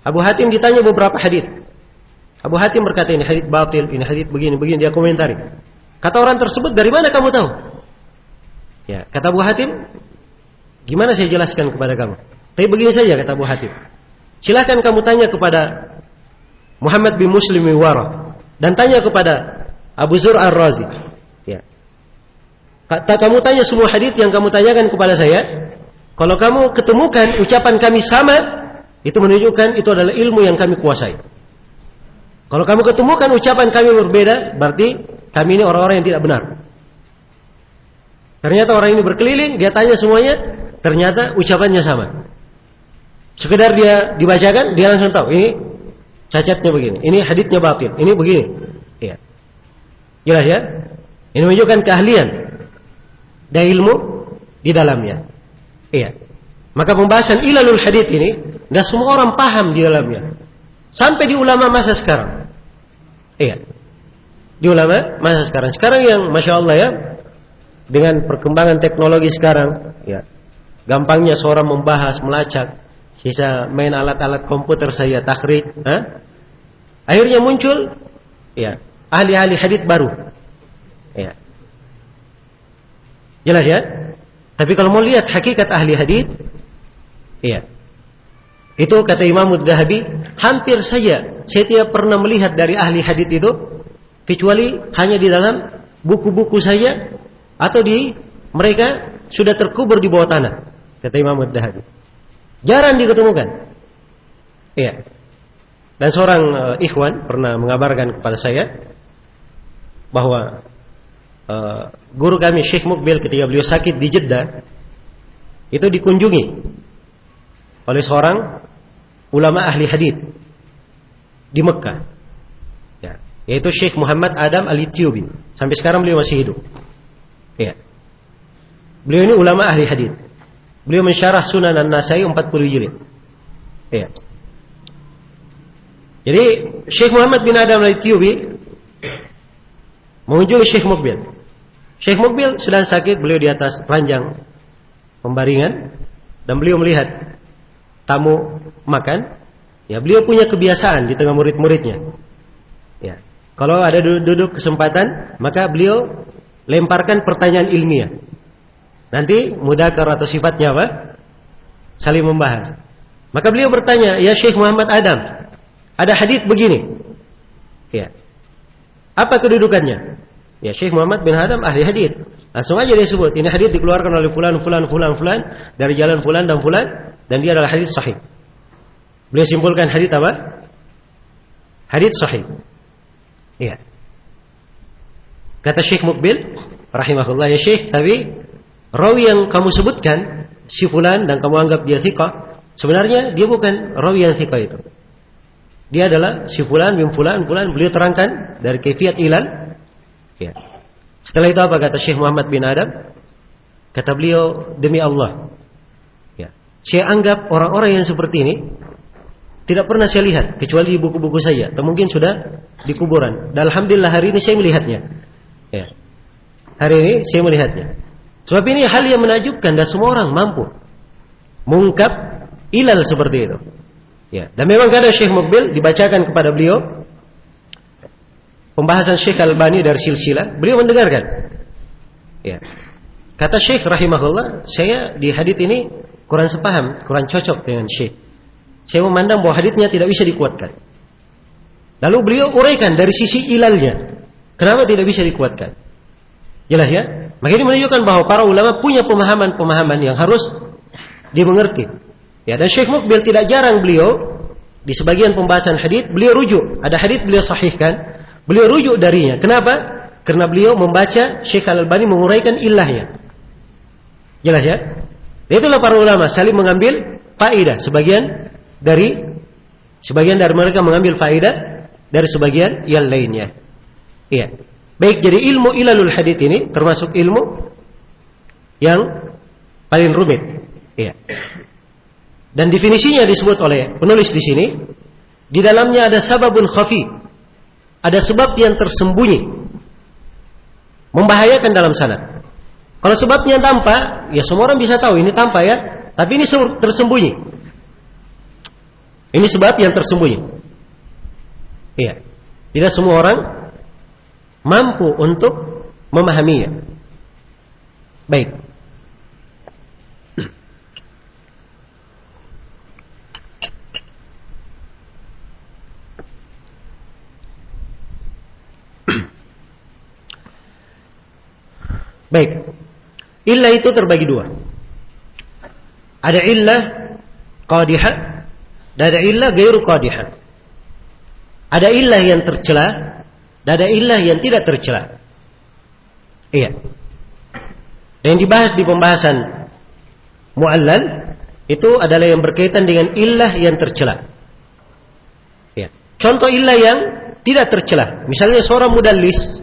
Abu Hatim ditanya beberapa hadis. Abu Hatim berkata ini hadis batil, ini hadis begini, dia komentari. Kata orang tersebut, dari mana kamu tahu? Ya, kata Abu Hatim, gimana saya jelaskan kepada kamu? Tapi begini saja kata Abu Hatim. Silakan kamu tanya kepada Muhammad bin Muslim Iwara dan tanya kepada Abu Zur'a Ar-Razi. Ya. Kamu tanya semua hadits yang kamu tanyakan kepada saya. Kalau kamu ketemukan ucapan kami sama, itu menunjukkan itu adalah ilmu yang kami kuasai. Kalau kamu ketemukan ucapan kami berbeda, berarti kami ini orang-orang yang tidak benar. Ternyata orang ini berkeliling, dia tanya semuanya, ternyata ucapannya sama. Sekedar dia dibacakan, dia langsung tahu ini cacatnya begini, ini haditsnya batil, ini begini. Iya. Jelas ya? Ini menunjukkan keahlian dan ilmu di dalamnya. Iya. Maka pembahasan ilalul hadits ini, tidak semua orang paham di dalamnya. Sampai di ulama masa sekarang. Iya. Di ulama masa sekarang. Sekarang yang Masya Allah ya, dengan perkembangan teknologi sekarang, ya, gampangnya seorang membahas, melacak, bisa main alat-alat komputer saya takhrij, akhirnya muncul, ya, ahli-ahli hadits baru, ya, jelas ya. Tapi kalau mau lihat hakikat ahli hadits, ya, itu kata Imam Adz-Dzahabi, hampir saja saya tidak pernah melihat dari ahli hadits itu kecuali hanya di dalam buku-buku saja, atau di mereka sudah terkubur di bawah tanah, kata Imam Adz-Dzahabi. Jarang diketemukan. Iya. Dan seorang ikhwan pernah mengabarkan kepada saya bahwa guru kami Syekh Mukbil ketika beliau sakit di Jeddah itu dikunjungi oleh seorang ulama ahli hadits di Mekah, ya, yaitu Syekh Muhammad Adam Al-Ethiopi. Sampai sekarang beliau masih hidup. Ya. Beliau ini ulama ahli hadits. Beliau mensyarah Sunan An-Nasai 40 jilid. Ya. Jadi Syekh Muhammad bin Adam Al-Ethiopi mengunjungi Syekh Mukbil. Syekh Mukbil sedang sakit, beliau di atas ranjang pembaringan dan beliau melihat tamu makan. Ya, beliau punya kebiasaan di tengah murid-muridnya. Ya. Kalau ada duduk kesempatan, maka beliau lemparkan pertanyaan ilmiah. Nanti mudakar atau sifatnya apa? Saling membahas. Maka beliau bertanya, "Ya Syekh Muhammad Adam, ada hadits begini." Ya. Apa kedudukannya? Ya, Syekh Muhammad bin Adam ahli hadits. Langsung aja dia sebut, ini hadits dikeluarkan oleh fulan dari jalan fulan dan dia adalah hadits sahih. Beliau simpulkan hadits apa? Hadits sahih. Iya. Kata Syekh Mukbil rahimahullah, "Ya Syekh, tapi rawi yang kamu sebutkan si fulan dan kamu anggap dia thiqah, sebenarnya dia bukan rawi yang thiqah itu. Dia adalah si fulan bin fulan." Beliau terangkan dari kaifiyat ilal. Ya. Setelah itu apa kata Syekh Muhammad bin Adam? Kata beliau, "Demi Allah, ya, saya anggap orang-orang yang seperti ini tidak pernah saya lihat kecuali di buku-buku saya, atau mungkin sudah di kuburan. Dan alhamdulillah hari ini saya melihatnya. Ya. Hari ini saya melihatnya. Sebab ini hal yang menakjubkan dan semua orang mampu mengungkap ilal seperti itu. Ya. Dan memang kadang Syekh Mukbil dibacakan kepada beliau pembahasan Syekh Al-Albani dari silsilah, beliau mendengarkan. Ya. Kata Syekh rahimahullah, saya di hadits ini kurang sepaham, kurang cocok dengan Syekh. Saya memandang bahwa haditsnya tidak bisa dikuatkan. Lalu beliau uraikan dari sisi ilalnya, kenapa tidak bisa dikuatkan. Jelas ya? Maka ini menunjukkan bahwa para ulama punya pemahaman-pemahaman yang harus dimengerti. Ya, dan Syekh Mukbil tidak jarang beliau di sebagian pembahasan hadits beliau rujuk. Ada hadits beliau sahihkan, beliau rujuk darinya. Kenapa? Karena beliau membaca Syekh Al-Albani menguraikan ilahnya. Jelas ya? Itulah para ulama saling mengambil faedah. Sebagian dari mereka mengambil faedah dari sebagian yang lainnya. Iya. Baik, jadi ilmu ilalul hadits ini termasuk ilmu yang paling rumit. Iya. Dan definisinya disebut oleh penulis di sini, di dalamnya ada sababun khafi, ada sebab yang tersembunyi, membahayakan dalam sanad. Kalau sebabnya tampak, ya semua orang bisa tahu ini tampak ya, tapi ini tersembunyi. Ini sebab yang tersembunyi. Iya. Tidak semua orang mampu untuk memahaminya. Baik. Baik. Illah itu terbagi dua. Ada illah qadihah dan ada illah ghairu qadihah. Ada illah yang tercela dan ada illah yang tidak tercela. Iya. Dan yang dibahas di pembahasan mu'allal itu adalah yang berkaitan dengan illah yang tercela. Ya. Contoh illah yang tidak tercela. Misalnya seorang mudallis,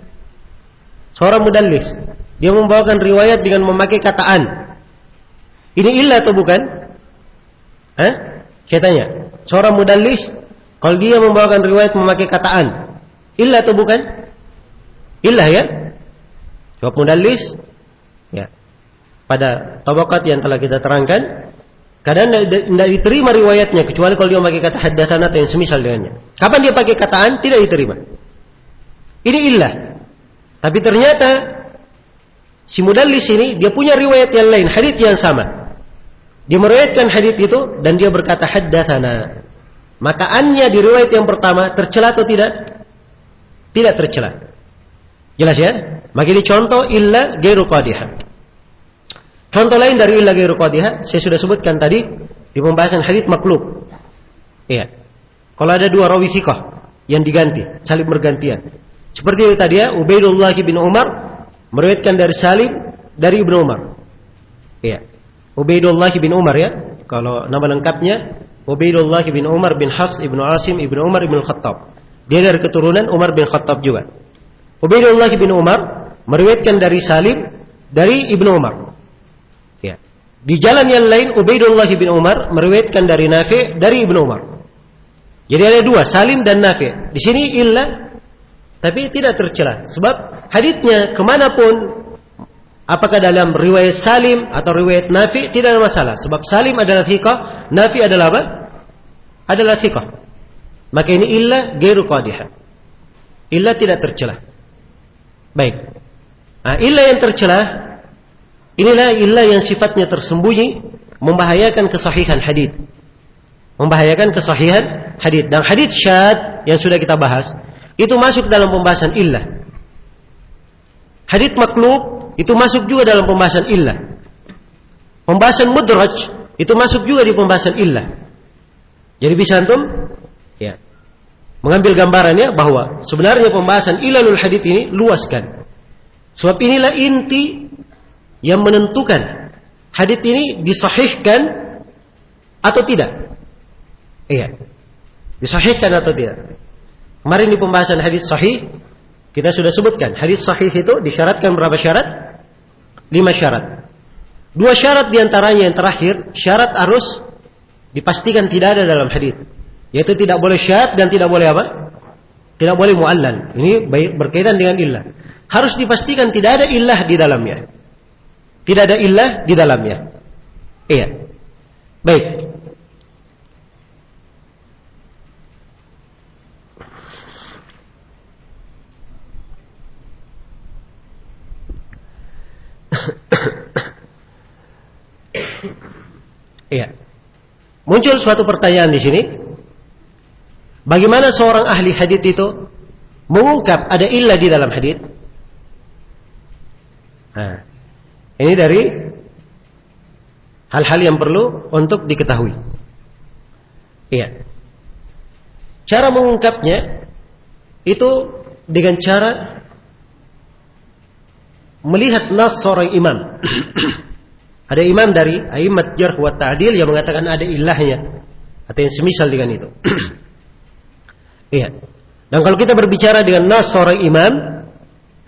dia membawakan riwayat dengan memakai kata an. Ini illah atau bukan? Saya tanya. Seorang mudallis, kalau dia membawakan riwayat memakai kata an, illah atau bukan? Illah ya. Sebab mudallis, ya, pada tabaqat yang telah kita terangkan, kadang tidak diterima riwayatnya kecuali kalau dia memakai kata haddatsana atau yang semisal dengannya. Kapan dia pakai kata an, tidak diterima. Ini illah. Tapi ternyata si mudallis ini dia punya riwayat yang lain, hadits yang sama. Dia meriwayatkan hadits itu dan dia berkata haddatsana. Maka annya di riwayat yang pertama tercela atau tidak? Tidak tercela. Jelas ya? Maka ini contoh illa ghairu qadihah. Contoh lain dari illa ghairu qadihah, saya sudah sebutkan tadi di pembahasan hadits maqlub. Iya. Kalau ada dua rawi thiqah yang diganti, saling bergantian. Seperti itu tadi ya, Ubaidullah bin Umar meriwayatkan dari Salim dari Ibnu Umar. Iya. Ubaidullah bin Umar ya. Kalau nama lengkapnya Ubaidullah bin Umar bin Hafs ibnu Asim ibnu Umar ibnu Khattab. Dia dari keturunan Umar bin Khattab juga. Ubaidullah bin Umar meriwayatkan dari Salim dari Ibnu Umar. Ya. Di jalan yang lain Ubaidullah bin Umar meriwayatkan dari Nafi dari Ibnu Umar. Jadi ada dua, Salim dan Nafi. Di sini illa, tapi tidak tercela. Sebab haditsnya kemanapun, apakah dalam riwayat Salim atau riwayat Nafi, tidak ada masalah. Sebab Salim adalah thiqah, Nafi adalah apa? Adalah thiqah. Maka ini illa ghairu qadihah. Illa tidak tercela. Baik. Nah, illa yang tercela, inilah illa yang sifatnya tersembunyi, membahayakan kesahihan hadits. Membahayakan kesahihan hadits. Dan hadits syadz yang sudah kita bahas, itu masuk dalam pembahasan illah. Hadits maqlub itu masuk juga dalam pembahasan illah. Pembahasan mudraj itu masuk juga di pembahasan illah. Jadi bisa antum ya mengambil gambarannya bahwa sebenarnya pembahasan ilalul hadits ini luaskan. Sebab inilah inti yang menentukan hadits ini disahihkan atau tidak. Iya. Disahihkan atau tidak. Kemarin di pembahasan hadits sahih kita sudah sebutkan hadits sahih itu disyaratkan berapa syarat? 5 syarat. 2 syarat diantaranya yang terakhir, syarat harus dipastikan tidak ada dalam hadits, yaitu tidak boleh syadz dan tidak boleh apa? Tidak boleh mu'allal. Ini berkaitan dengan illah. Harus dipastikan tidak ada illah di dalamnya. Tidak ada illah di dalamnya. Iya. Baik. Iya. Muncul suatu pertanyaan di sini. Bagaimana seorang ahli hadits itu mengungkap ada illah di dalam hadits? Nah, ini dari hal-hal yang perlu untuk diketahui. Iya. Cara mengungkapnya itu dengan cara melihat nas seorang imam. Ada imam dari a'immat jarh wa ta'dil yang mengatakan ada ilahnya atau yang semisal dengan itu. Iya. Dan kalau kita berbicara dengan nas seorang imam,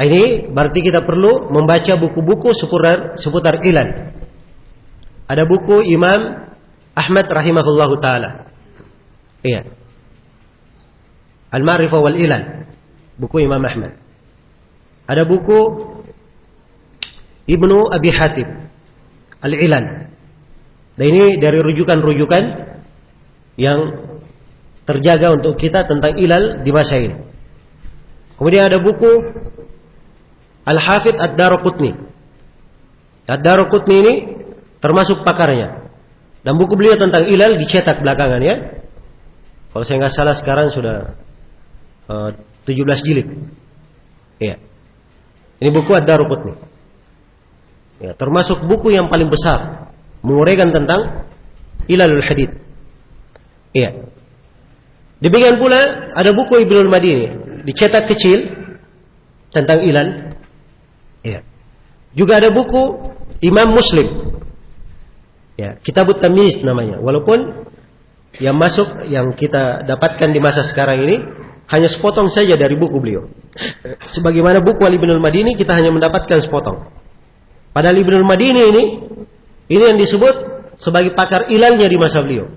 ini berarti kita perlu membaca buku-buku seputar ilal. Ada buku Imam Ahmad rahimahullahu taala. Iya. Al-Ma'rifah wal Ilal. Buku Imam Ahmad. Ada buku Ibnu Abi Hatib Al-Ilal. Dan ini dari rujukan-rujukan yang terjaga untuk kita tentang ilal di masa ini. Kemudian ada buku Al-Hafidh Ad-Daraqutni. Ad-Daraqutni ini termasuk pakarnya. Dan buku beliau tentang ilal dicetak belakangan ya. Kalau saya nggak salah sekarang sudah 17 jilid. Iya. Ini buku Ad-Daraqutni. Ya, termasuk buku yang paling besar menguraikan tentang ilalul hadits. Iya. Demikian pula ada buku Ibnul Madini dicetak kecil tentang ilal. Iya. Juga ada buku Imam Muslim. Ya, Kitabut Tamyiz namanya. Walaupun yang masuk yang kita dapatkan di masa sekarang ini hanya sepotong saja dari buku beliau. Sebagaimana buku Ali bin al-Madini kita hanya mendapatkan sepotong. Padahal Ibnu al-Madini ini yang disebut sebagai pakar ilalnya di masa beliau.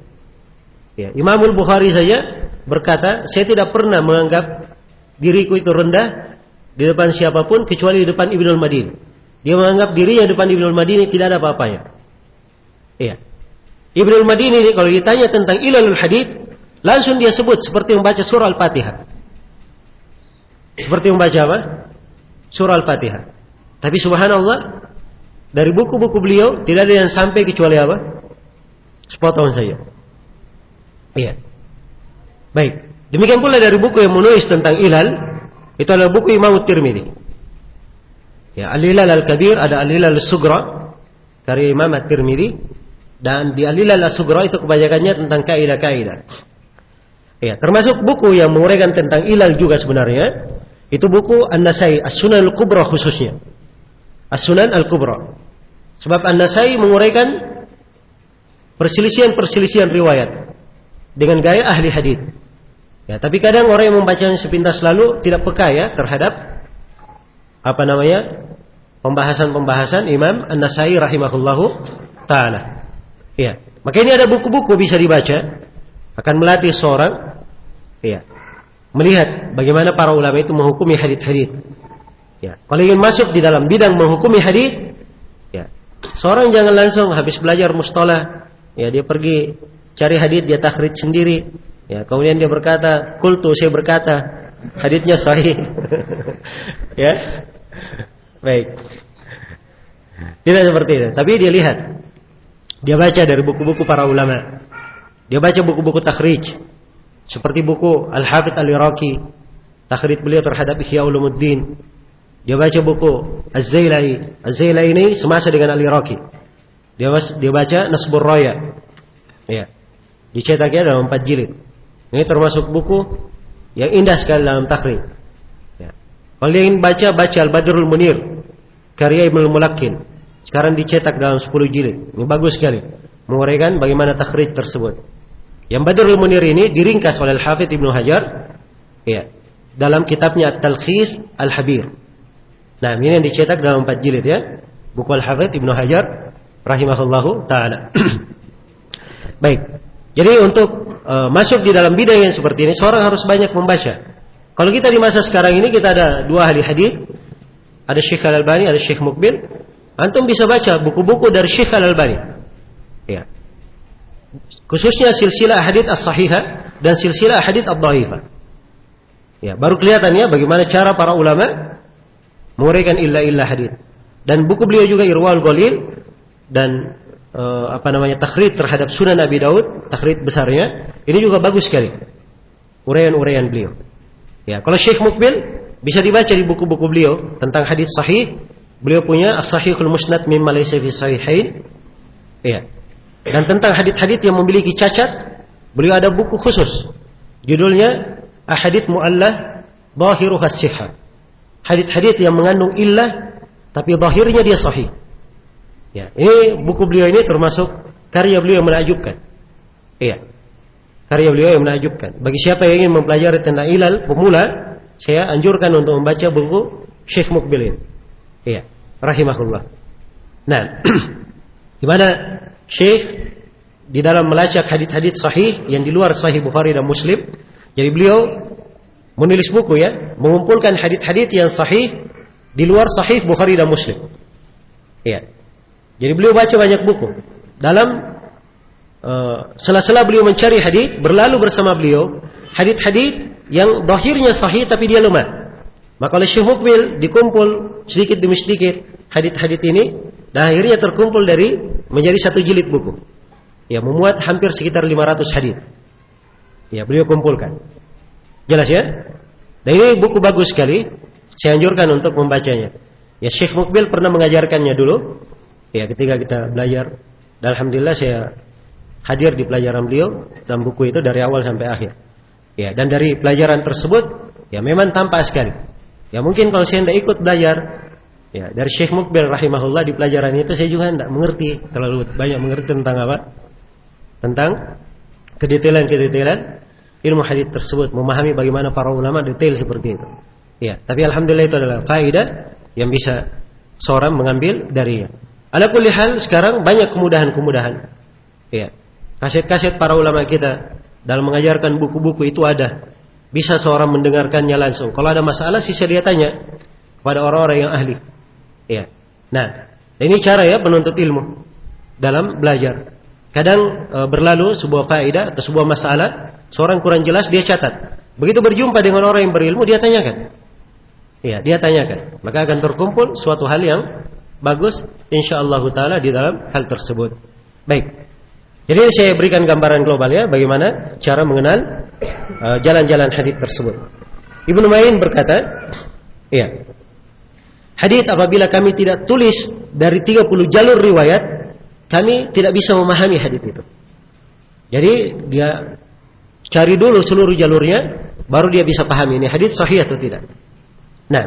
Ya, Imam Al-Bukhari saja berkata, saya tidak pernah menganggap diriku itu rendah di depan siapapun kecuali di depan Ibnu al-Madini. Dia menganggap dirinya di depan Ibnu al-Madini tidak ada apa-apanya. Iya. Ibnu al-Madini ini kalau ditanya tentang ilalul hadits, langsung dia sebut seperti membaca surah Al-Fatihah. Seperti membaca apa? Surah Al-Fatihah. Tapi subhanallah, dari buku-buku beliau tidak ada yang sampai kecuali apa? Sepotong saja. Iya. Baik. Demikian pula dari buku yang menulis tentang ilal, itu adalah buku Imam Tirmidzi. Ya, Al-Ilal Al-Kabir, ada Al-Ilal Al-Sugra karya Imam At-Tirmidzi, dan di Al-Ilal Al-Sugra itu kebanyakannya tentang kaidah-kaidah. Ya, termasuk buku yang menguraikan tentang ilal juga sebenarnya, itu buku An-Nasai, As-Sunan Al-Kubra khususnya. As-Sunan Al-Kubra. Sebab An-Nasai menguraikan perselisihan-perselisihan riwayat dengan gaya ahli hadits. Ya, tapi kadang orang yang membacanya sepintas lalu tidak peka ya terhadap pembahasan-pembahasan Imam An-Nasai rahimahullahu taala. Ya, maka ini ada buku-buku bisa dibaca, akan melatih seorang ya, melihat bagaimana para ulama itu menghukumi hadits-hadits. Ya, kalau ingin masuk di dalam bidang menghukumi hadits, ya, seorang jangan langsung habis belajar mustalah, ya dia pergi cari hadits, dia takhrij sendiri. Ya, kemudian dia berkata, "Qultu, saya berkata, haditsnya sahih." Ya. Baik. Tidak seperti itu, tapi dia lihat. Dia baca dari buku-buku para ulama. Dia baca buku-buku takhrij. Seperti buku Al-Hafidz Al-Iraqi, takhrij beliau terhadap Ihya Ulumuddin. Dia baca buku Az-Zailai. Az-Zailai ini semasa dengan Al-Iraqi. Dia baca Nasbur Raya. Ya. Dicetaknya dalam 4 jilid. Ini termasuk buku yang indah sekali dalam takhrij. Ya. Kalau dia ingin baca Al-Badrul Munir karya Ibnu Mulaqqin. Sekarang dicetak dalam 10 jilid. Ini bagus sekali menguraikan bagaimana takhrij tersebut. Yang Badrul Munir ini diringkas oleh Al-Hafidz Ibnu Hajar ya, dalam kitabnya At-Talkhis Al-Habir. Nah, ini yang dicetak dalam 4 jilid ya. Buku Al-Hafidz Ibnu Hajar rahimahullahu taala. Baik. Jadi untuk masuk di dalam bidang yang seperti ini, seorang harus banyak membaca. Kalau kita di masa sekarang ini kita ada 2 ahli hadits, ada Syekh Al-Albani, ada Syekh Mukbil. Antum bisa baca buku-buku dari Syekh Al-Albani. Ya. Khususnya silsilah hadits as-sahihah dan silsilah hadits ad-dhaifah. Ya, baru kelihatannya bagaimana cara para ulama menguraikan illah hadits. Dan buku beliau juga Irwaul Ghalil dan takhrij terhadap Sunan Abi Daud, takhrij besarnya, ini juga bagus sekali. Uraian-uraian beliau. Ya, kalau Syekh Mukbil bisa dibaca di buku-buku beliau tentang hadits sahih. Beliau punya As-Sahihul Musnad mimma laysa fi sahihain. Ya. Dan tentang hadits-hadits yang memiliki cacat, beliau ada buku khusus. Judulnya Ahadits Mu'allah Zahiruha As-Sihah. Hadits-hadits yang mengandung illah tapi zahirnya dia sahih. Ya, ini buku beliau ini termasuk karya beliau yang menakjubkan. Iya. Karya beliau yang menakjubkan. Bagi siapa yang ingin mempelajari tentang ilal pemula, saya anjurkan untuk membaca buku Syekh Mukbil ini. Iya, rahimahullah. Nah, di mana Syekh di dalam melacak hadits-hadits sahih yang di luar Sahih Bukhari dan Muslim. Jadi beliau menulis buku ya, mengumpulkan hadits-hadits yang sahih di luar Sahih Bukhari dan Muslim. Iya. Jadi beliau baca banyak buku. Dalam sela-sela beliau mencari hadits, berlalu bersama beliau hadits-hadits yang zahirnya sahih tapi dia lemah. Maka oleh Syekh Mukbil dikumpul sedikit demi sedikit hadits-hadits ini, dan akhirnya terkumpul dari menjadi 1 jilid buku. Ya, memuat hampir sekitar 500 hadits. Ya, beliau kumpulkan. Jelas ya? Dan ini buku bagus sekali. Saya anjurkan untuk membacanya. Ya, Syekh Mukbil pernah mengajarkannya dulu. Ya, ketika kita belajar, dan alhamdulillah saya hadir di pelajaran beliau dalam buku itu dari awal sampai akhir. Ya, dan dari pelajaran tersebut, ya memang tampak sekali. Ya mungkin kalau saya tidak ikut belajar, Ya, dari Syekh Mukbil rahimahullah di pelajaran itu saya juga tidak mengerti, terlalu banyak mengerti tentang apa? Tentang kedetailan ilmu hadits tersebut, memahami bagaimana para ulama detail seperti itu. Ya, tapi alhamdulillah itu adalah faedah yang bisa seorang mengambil darinya. Ala kulli hal sekarang banyak kemudahan-kemudahan. Ya. Kaset-kaset para ulama kita dalam mengajarkan buku-buku itu ada. Bisa seorang mendengarkannya langsung. Kalau ada masalah sisa dia tanya kepada orang-orang yang ahli. Ya. Nah, ini cara ya penuntut ilmu dalam belajar. Kadang berlalu sebuah faedah atau sebuah masalah, seorang kurang jelas dia catat. Begitu berjumpa dengan orang yang berilmu dia tanyakan. Ya, dia tanyakan. Maka akan terkumpul suatu hal yang bagus insyaallah taala di dalam hal tersebut. Baik. Jadi saya berikan gambaran global ya bagaimana cara mengenal jalan-jalan hadits tersebut. Ibnu Ma'in berkata, ya. Hadits apabila kami tidak tulis dari 30 jalur riwayat, kami tidak bisa memahami hadits itu. Jadi dia cari dulu seluruh jalurnya, baru dia bisa pahami ini hadits sahih atau tidak. Nah,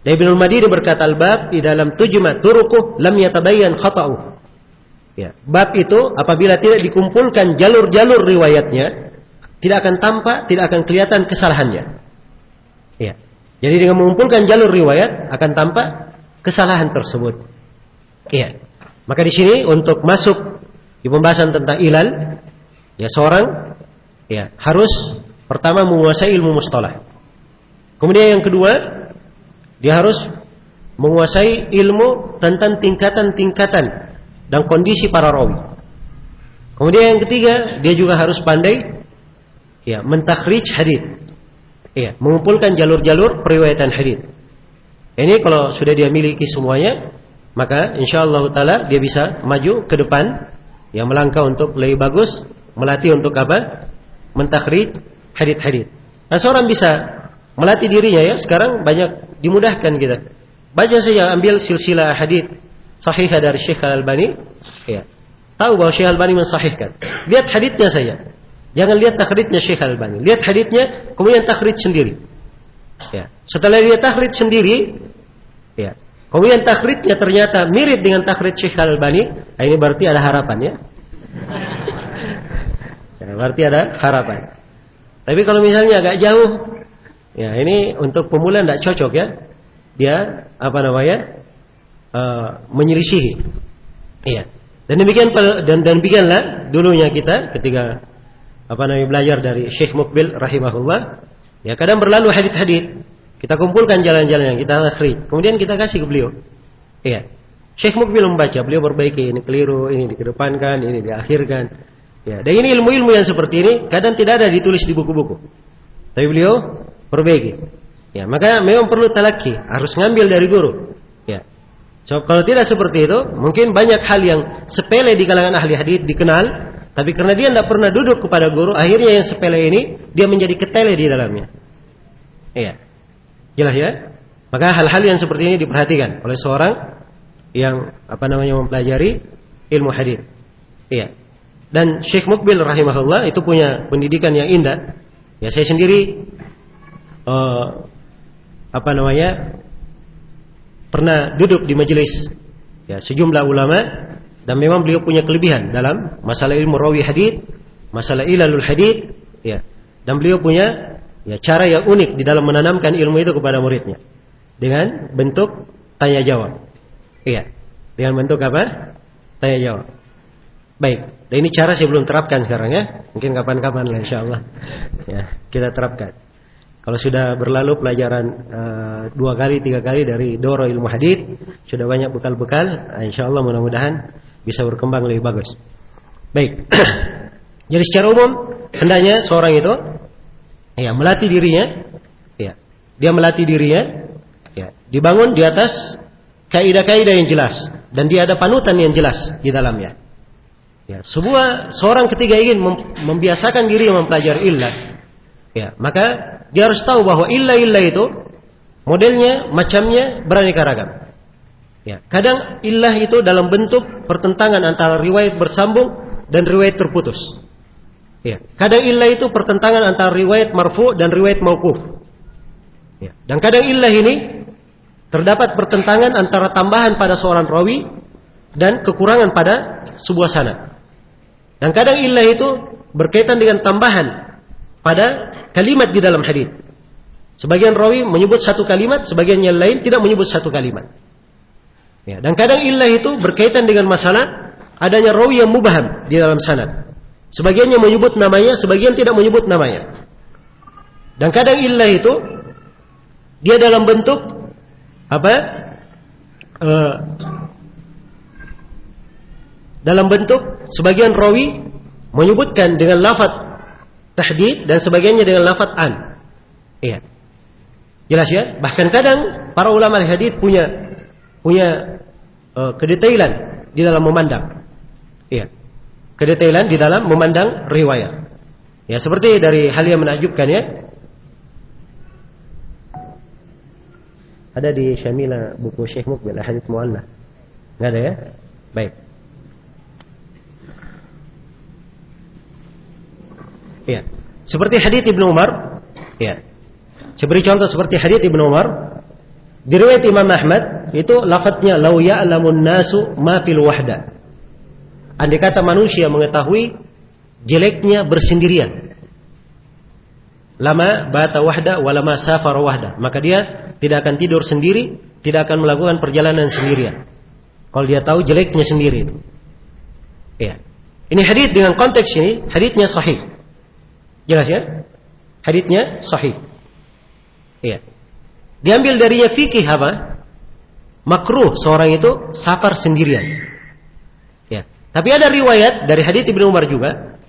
Ibnu Madini berkata al-bab di dalam tujma turuquh lam yatabayyan khata'u. Ya, bab itu apabila tidak dikumpulkan jalur-jalur riwayatnya, tidak akan tampak, tidak akan kelihatan kesalahannya. Ya. Jadi dengan mengumpulkan jalur riwayat akan tampak kesalahan tersebut. Iya. Maka di sini untuk masuk di pembahasan tentang ilal, ya seorang ya harus pertama menguasai ilmu mustalah. Kemudian yang kedua, dia harus menguasai ilmu tentang tingkatan-tingkatan dan kondisi para rawi. Kemudian yang ketiga, dia juga harus pandai ya mentakhrij hadits. Ya, mengumpulkan jalur-jalur periwayatan hadits. Ini kalau sudah dia miliki semuanya, maka insyaallah taala dia bisa maju ke depan, ya melangkah untuk lebih bagus, melatih untuk apa? Mentakhrij hadits-hadits. Nah, seorang bisa melatih dirinya ya, sekarang banyak dimudahkan kita. Baca saja, ambil silsilah hadits sahihah dari Syekh Al-Albani, ya. Tahu bahwa Syekh Al-Albani mensahihkan. Lihat haditsnya saja. Jangan lihat takhrijnya Syekh Al-Albani. Lihat haditsnya, kemudian takhrij sendiri. Ya. Setelah dia takhrij sendiri, ya. Kemudian takhrijnya ternyata mirip dengan takhrij Syekh Al-Albani, nah ini berarti ada harapan ya. Ya, berarti ada harapan. Tapi kalau misalnya agak jauh, ya ini untuk pemula tidak cocok ya. Dia apa namanya? Menyelisihi. Iya. Dan demikianlah dulunya kita ketika belajar dari Syekh Mukbil rahimahullah, ya kadang berlalu hadits-hadits, kita kumpulkan jalan-jalan yang kita takhrij, kemudian kita kasih ke beliau. Iya. Syekh Mukbil membaca, beliau perbaiki, ini keliru, ini dikedepankan, ini diakhirkan. Ya, dan ini ilmu-ilmu yang seperti ini kadang tidak ada ditulis di buku-buku. Tapi beliau perbaiki. Ya, maka memang perlu talaki, harus ngambil dari guru. Ya. So, kalau tidak seperti itu, mungkin banyak hal yang sepele di kalangan ahli hadits dikenal, tapi karena dia tidak pernah duduk kepada guru, akhirnya yang sepele ini dia menjadi ketele di dalamnya. Iya. Jelas ya? Maka hal-hal yang seperti ini diperhatikan oleh seorang yang mempelajari ilmu hadits. Iya. Dan Syekh Mukbil rahimahullah itu punya pendidikan yang indah. Ya saya sendiri pernah duduk di majelis ya sejumlah ulama. Dan memang beliau punya kelebihan dalam masalah ilmu rawi hadits, masalah ilalul hadits, ya. Dan beliau punya ya cara yang unik di dalam menanamkan ilmu itu kepada muridnya dengan bentuk tanya jawab. Iya. Dengan bentuk apa? Tanya jawab. Baik. Dan ini cara saya belum terapkan sekarang ya. Mungkin kapan-kapan lah insyaallah. Ya, kita terapkan. Kalau sudah berlalu pelajaran 2 kali 3 kali dari Doro ilmu hadits, sudah banyak bekal-bekal, insyaallah mudah-mudahan bisa berkembang lebih bagus. Baik. Jadi secara umum hendaknya seorang itu ya melatih dirinya, ya. Dia melatih dirinya ya, dibangun di atas kaidah-kaidah yang jelas dan dia ada panutan yang jelas di dalamnya. Ya, seorang ketika ingin membiasakan diri mempelajari illah, ya, maka dia harus tahu bahwa illah itu modelnya, macamnya beraneka ragam. Ya, kadang illah itu dalam bentuk pertentangan antara riwayat bersambung dan riwayat terputus. Ya, kadang illah itu pertentangan antara riwayat marfu dan riwayat mauquf. Ya, dan kadang illah ini terdapat pertentangan antara tambahan pada seorang rawi dan kekurangan pada sebuah sanad. Dan kadang illah itu berkaitan dengan tambahan pada kalimat di dalam hadis. Sebagian rawi menyebut satu kalimat, sebagian yang lain tidak menyebut satu kalimat. Ya, dan kadang illah itu berkaitan dengan masalah adanya rawi yang mubham di dalam sanad. Sebagiannya menyebut namanya, sebagian tidak menyebut namanya. Dan kadang illah itu dia dalam bentuk dalam bentuk sebagian rawi menyebutkan dengan lafaz tahdid dan sebagiannya dengan lafaz an. Iya. Jelas ya? Bahkan kadang para ulama hadis punya kedetailan di dalam memandang. Iya. Kedetailan di dalam memandang riwayat. Ya, seperti dari hal yang menakjubkan ya. Ada di Syamila buku Syekh Muqbil hadits mu'alla. Enggak ada ya? Baik. Ya. Seperti hadits Ibnu Umar, ya. Saya beri contoh seperti hadits Ibnu Umar. Di riwayat Imam Ahmad itu lafadznya lau ya'lamun nasu ma fil wahda. Andai kata manusia mengetahui jeleknya bersendirian. Lama bata wahda walama safar wahda. Maka dia tidak akan tidur sendiri, tidak akan melakukan perjalanan sendirian. Kalau dia tahu jeleknya sendiri itu. Ya. Ini hadits dengan konteks ini, haditsnya sahih. Jelas ya? Haditsnya sahih. Ya. Diambil darinya fikih apa? Makruh seorang itu safar sendirian. Ya. Tapi ada riwayat dari hadits Ibnu Umar juga.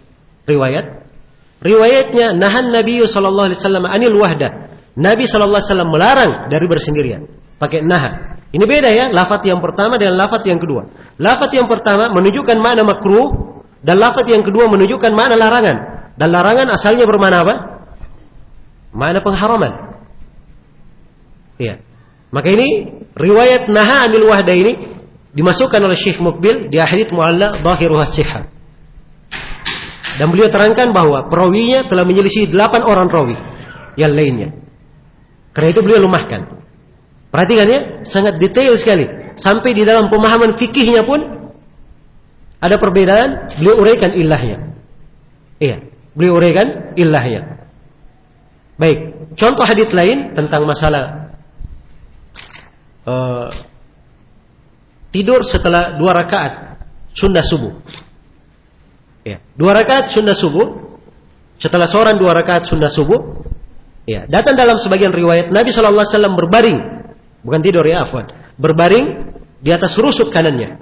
Riwayatnya nahan Nabi sallallahu alaihi wasallam anil wahdah. Nabi sallallahu alaihi wasallam melarang dari bersendirian. Pakai naha. Ini beda ya, lafaz yang pertama dengan lafaz yang kedua. Lafaz yang pertama menunjukkan makna makruh dan lafaz yang kedua menunjukkan makna larangan. Dan larangan asalnya bermakna apa? Makna pengharaman. Iya. Maka ini riwayat naha anil wahda ini dimasukkan oleh Syekh Muqbil di hadits mu'alla dhahiruha sihah. Dan beliau terangkan bahwa perawinya telah menyelisih 8 orang rawi yang lainnya. Karena itu beliau lemahkan. Perhatikan ya, sangat detail sekali. Sampai di dalam pemahaman fikihnya pun ada perbedaan, beliau uraikan illahnya. Iya, beliau uraikan illahnya. Baik, contoh hadits lain tentang masalah tidur setelah 2 rakaat sunnah subuh. Ya, 2 rakaat sunnah subuh. Setelah seorang 2 rakaat sunnah subuh, ya, datang dalam sebagian riwayat Nabi sallallahu alaihi wasallam berbaring, bukan tidur ya, afwan. Berbaring di atas rusuk kanannya.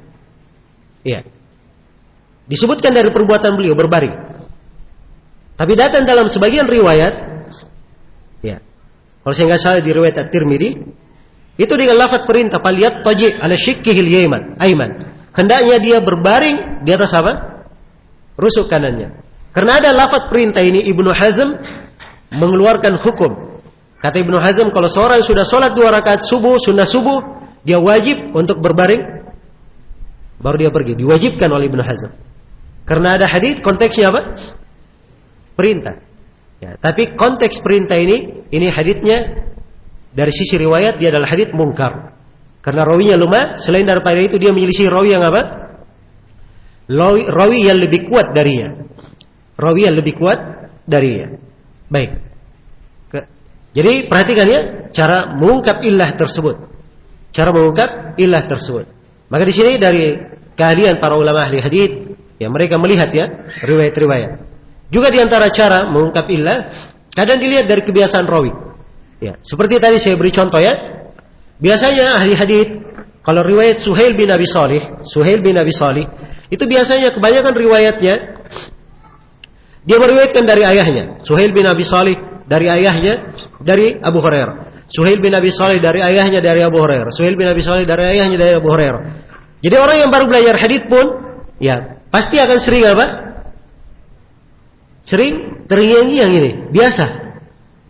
Ya. Disebutkan dari perbuatan beliau berbaring. Tapi datang dalam sebagian riwayat, ya. Kalau saya enggak salah di riwayat At-Tirmidzi, itu dengan lafaz perintah faliyat taji ala shikkihil ayman. Hendaknya dia berbaring di atas apa? Rusuk kanannya. Karena ada lafaz perintah ini Ibnu Hazm mengeluarkan hukum. Kata Ibnu Hazm kalau seorang sudah sholat 2 rakaat subuh, sunnah subuh, dia wajib untuk berbaring, baru dia pergi. Diwajibkan oleh Ibnu Hazm. Karena ada hadits konteksnya apa? Perintah. Ya, tapi konteks perintah ini haditsnya dari sisi riwayat dia adalah hadits mungkar. Karena rawinya lemah, selain daripada itu dia menyelisih rawi yang apa? Rawi yang lebih kuat darinya. Rawi yang lebih kuat darinya. Baik. Jadi perhatikan ya cara mengungkap illah tersebut. Maka di sini dari keahlian para ulama ahli hadits, ya mereka melihat ya riwayat-riwayat. Juga di antara cara mengungkap illah, kadang dilihat dari kebiasaan rawi. Ya, seperti tadi saya beri contoh ya. Biasanya ahli hadits kalau riwayat Suhail bin Abi Shalih, itu biasanya kebanyakan riwayatnya dia meriwayatkan dari ayahnya. Suhail bin Abi Shalih dari ayahnya dari Abu Hurairah. Suhail bin Abi Shalih dari ayahnya dari Abu Hurairah. Suhail bin Abi Shalih dari ayahnya dari Abu Hurairah. Jadi orang yang baru belajar hadits pun ya pasti akan sering apa? Sering terngiang-ngiang ini, biasa.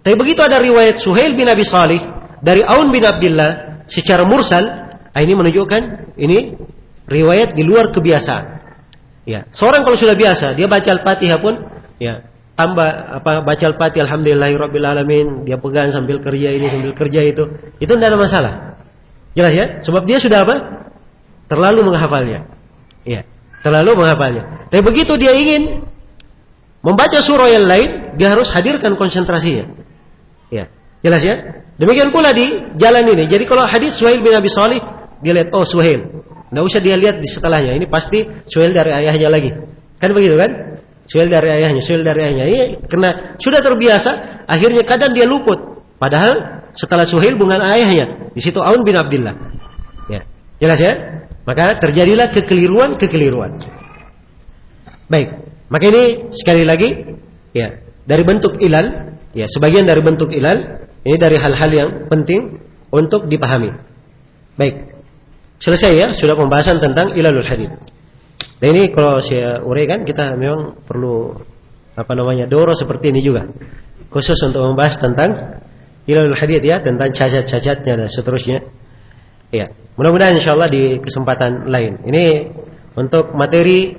Tapi begitu ada riwayat Suhail bin Abi Shalih dari Aun bin Abdullah secara mursal, ini menunjukkan ini riwayat di luar kebiasaan. Ya, seorang kalau sudah biasa, dia baca Al-Fatihah pun, ya, tambah baca Al-Fatihah alhamdulillahirabbil alamin, dia pegang sambil kerja ini, sambil kerja itu tidak ada masalah. Jelas ya? Sebab dia sudah apa? Terlalu menghafalnya. Iya, terlalu menghafalnya. Tapi begitu dia ingin membaca surah yang lain, dia harus hadirkan konsentrasinya. Iya, jelas ya? Demikian pula di jalan ini. Jadi kalau hadis Suhail bin Abi Shalih, dia lihat, oh Suhail. Nggak usah dia lihat di setelahnya. Ini pasti Suhail dari ayahnya lagi. Kan begitu kan? Suhail dari ayahnya, Suhail dari ayahnya. Ini karena sudah terbiasa, akhirnya kadang dia luput. Padahal setelah Suhail bukan ayahnya. Di situ Aun bin Abdullah. Ya, jelas ya? Maka terjadilah kekeliruan. Baik. Maka ini sekali lagi, ya, dari bentuk ilal, ya, sebagian dari bentuk ilal, ini dari hal-hal yang penting untuk dipahami. Baik. Selesai ya, sudah pembahasan tentang ilalul hadits. Dan ini kalau saya uraikan, kita memang perlu doro seperti ini juga, khusus untuk membahas tentang ilalul hadits ya, tentang cacat-cacatnya dan seterusnya. Ya, mudah-mudahan insyaallah di kesempatan lain. Ini untuk materi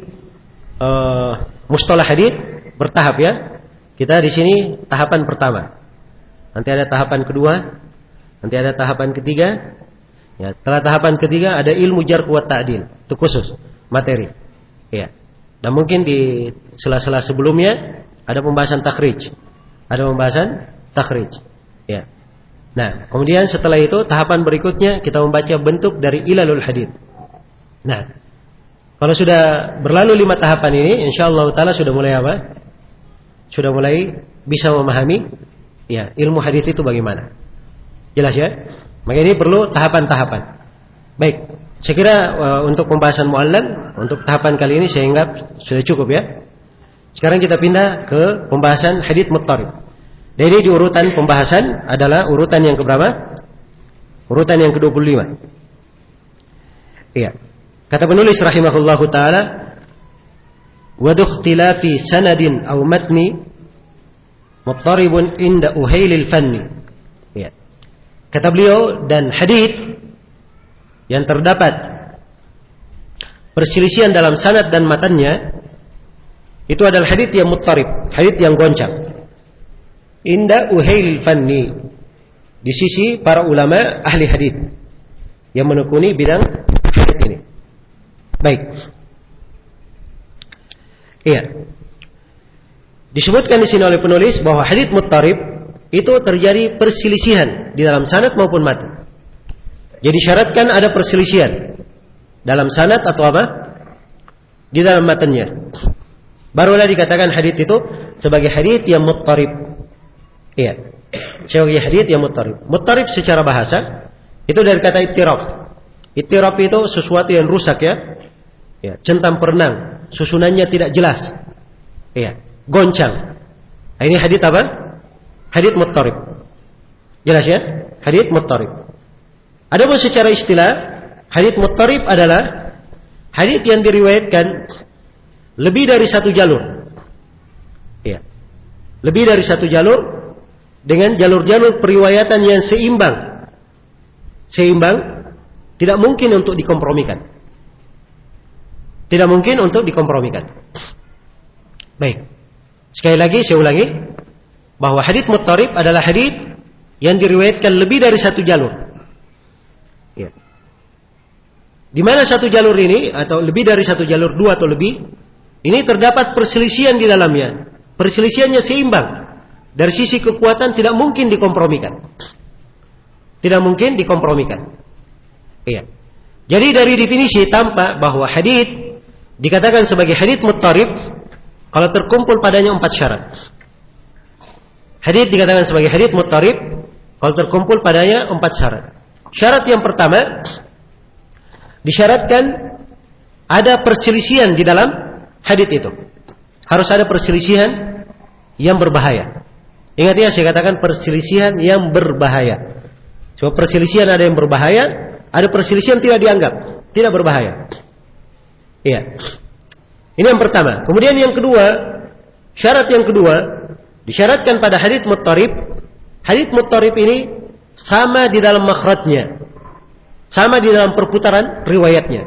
mustalah hadits bertahap ya. Kita di sini tahapan pertama. Nanti ada tahapan kedua, nanti ada tahapan ketiga. Ya, setelah tahapan ketiga ada ilmu jarh wa ta'dil. Itu khusus materi. Ya. Dan mungkin di sela-sela sebelumnya ada pembahasan takhrij. Ya. Nah, kemudian setelah itu tahapan berikutnya kita membaca bentuk dari ilalul hadits. Nah, kalau sudah berlalu 5 tahapan ini, insyaallah taala sudah mulai apa? Sudah mulai bisa memahami ya ilmu hadits itu bagaimana. Jelas ya? Maka ini perlu tahapan-tahapan. Baik, saya kira untuk pembahasan mu'allal untuk tahapan kali ini saya anggap sudah cukup ya. Sekarang kita pindah ke pembahasan hadits muttarib. Dan ini di urutan pembahasan adalah urutan yang keberapa? Urutan yang ke-25. Iya. Kata penulis rahimahullahu taala, wa dukhtilafi sanadin aw matni muttaribun inda uhailil fanni. Iya. Kata beliau, dan hadits yang terdapat perselisihan dalam sanad dan matannya itu adalah hadits yang muttarib, hadits yang goncang. Inda uhail fanni, di sisi para ulama ahli hadits yang menekuni bidang hadits ini. Baik. Iya. Disebutkan di sini oleh penulis bahwa hadits muttarib itu terjadi perselisihan di dalam sanad maupun matan. Jadi syaratkan ada perselisihan dalam sanad atau apa? Di dalam matannya. Barulah dikatakan hadits itu sebagai hadits yang muttarib. Iya. Sebagai hadits yang muttarib. Muttarib secara bahasa itu dari kata ittirab. Ittirab itu sesuatu yang rusak ya. Ya, centang perenang, susunannya tidak jelas. Iya, goncang. Ini hadits apa? Hadits muttarib. Jelas ya? Hadits muttarib. Adapun secara istilah, hadits muttarib adalah hadits yang diriwayatkan lebih dari satu jalur. Iya. Lebih dari satu jalur dengan jalur-jalur periwayatan yang seimbang. Seimbang, tidak mungkin untuk dikompromikan. Tidak mungkin untuk dikompromikan. Baik. Sekali lagi saya ulangi bahwa hadits muttarib adalah hadits yang diriwayatkan lebih dari satu jalur. Ya. Di mana satu jalur ini atau lebih dari satu jalur, 2 atau lebih, ini terdapat perselisihan di dalamnya. Perselisihannya seimbang. Dari sisi kekuatan tidak mungkin dikompromikan. Tidak mungkin dikompromikan. Iya. Jadi dari definisi tampak bahwa hadits dikatakan sebagai hadits muttarib kalau terkumpul padanya 4 syarat. Hadits dikatakan sebagai hadits muttarib kalau terkumpul padanya 4 syarat. Syarat yang pertama, disyaratkan ada perselisihan di dalam hadits itu. Harus ada perselisihan yang berbahaya. Ingat ya, saya katakan perselisihan yang berbahaya. Sebab perselisihan ada yang berbahaya, ada perselisihan tidak dianggap, tidak berbahaya. Iya. Ini yang pertama. Kemudian yang kedua, syarat yang kedua, disyaratkan pada hadits muttarib. Hadits muttarib ini sama di dalam makhrajnya, sama di dalam perputaran riwayatnya.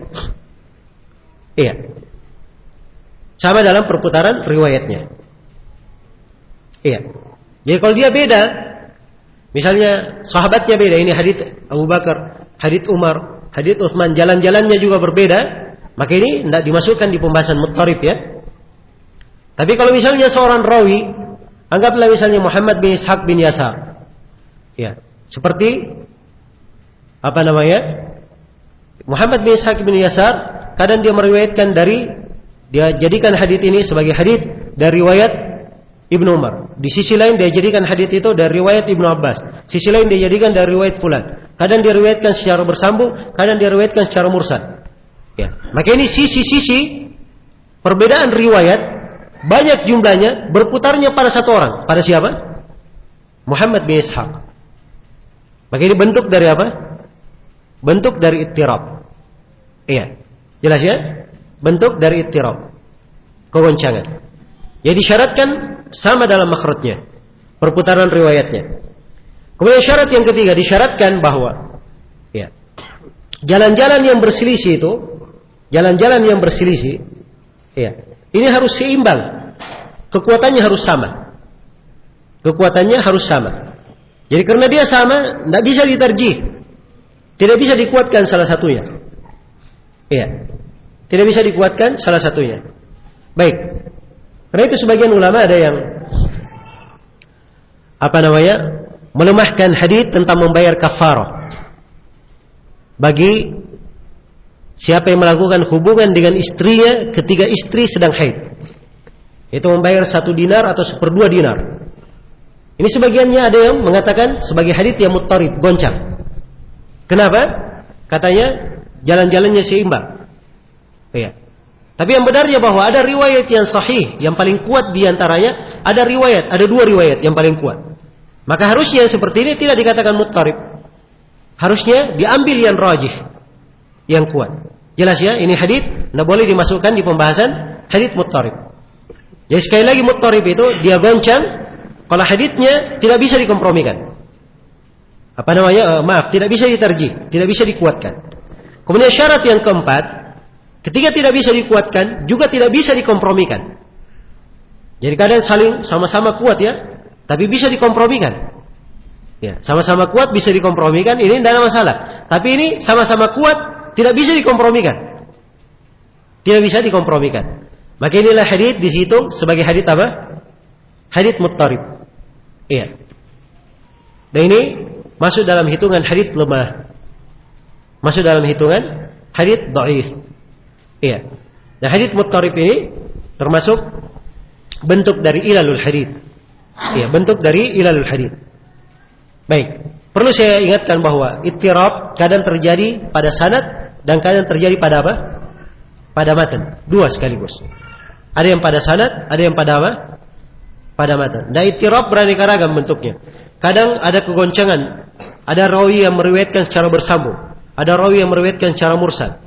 Iya. Sama dalam perputaran riwayatnya. Iya. Jadi kalau dia beda, misalnya sahabatnya beda, ini hadits Abu Bakar, hadits Umar, hadits Utsman, jalan-jalannya juga berbeda, maka ini tidak dimasukkan di pembahasan muttarib ya. Tapi kalau misalnya seorang rawi, anggaplah misalnya Muhammad bin Ishaq bin Yasar, ya, seperti apa namanya? Muhammad bin Ishaq bin Yasar, kadang dia meriwayatkan dia jadikan hadits ini sebagai hadits dari riwayat Ibnu Umar. Di sisi lain dia jadikan hadits itu dari riwayat Ibnu Abbas. Sisi lain dia jadikan dari riwayat fulan. Kadang dia riwayatkan secara bersambung, kadang dia riwayatkan secara mursal. Ya, maka ini sisi-sisi perbedaan riwayat banyak jumlahnya berputarnya pada satu orang. Pada siapa? Muhammad bin Ishaq. Maka ini bentuk dari apa? Bentuk dari ittirab. Iya. Jelas ya? Bentuk dari ittirab. Kegoncangan. Ya disyaratkan sama dalam makhrajnya, perputaran riwayatnya. Kemudian syarat yang ketiga, disyaratkan bahwa ya, jalan-jalan yang berselisih itu, jalan-jalan yang berselisih, ya, ini harus seimbang. Kekuatannya harus sama. Kekuatannya harus sama. Jadi karena dia sama, tidak bisa ditarjih. Tidak bisa dikuatkan salah satunya. Iya. Tidak bisa dikuatkan salah satunya. Baik. Karena itu sebagian ulama ada yang melemahkan hadits tentang membayar kafarah bagi siapa yang melakukan hubungan dengan istrinya ketika istri sedang haid. Itu membayar 1 dinar atau 1/2 dinar. Ini sebagiannya ada yang mengatakan sebagai hadits yang muttarib, goncang. Kenapa? Katanya jalan-jalannya seimbang. Iya. Tapi yang benarnya bahwa ada riwayat yang sahih, yang paling kuat diantaranya ada 2 riwayat yang paling kuat. Maka harusnya seperti ini tidak dikatakan muttarib. Harusnya diambil yang rajih, yang kuat. Jelas ya, ini hadits tidak boleh dimasukkan di pembahasan hadits muttarib. Jadi sekali lagi muttarib itu dia goncang kalau haditsnya tidak bisa dikompromikan. Tidak bisa ditarjih, tidak bisa dikuatkan. Kemudian syarat yang keempat, ketika tidak bisa dikuatkan, juga tidak bisa dikompromikan. Jadi kadang saling sama-sama kuat ya, tapi bisa dikompromikan. Ya, sama-sama kuat bisa dikompromikan, ini tidak ada masalah. Tapi ini sama-sama kuat, tidak bisa dikompromikan. Tidak bisa dikompromikan. Maka inilah hadits dihitung sebagai hadits apa? Hadits muttarib. Iya. Dan ini masuk dalam hitungan hadits lemah. Masuk dalam hitungan hadits dhaif. Iya. Nah, hadits muttarib ini termasuk bentuk dari ilalul hadits. Iya, bentuk dari ilalul hadits. Baik. Perlu saya ingatkan bahwa ittirab kadang terjadi pada sanad dan kadang terjadi pada apa? Pada matan. 2 sekaligus. Ada yang pada sanad, ada yang pada apa? Pada matan. Dan ittirab beraneka ragam bentuknya. Kadang ada kegoncangan. Ada rawi yang meriwayatkan secara bersambung. Ada rawi yang meriwayatkan secara mursal.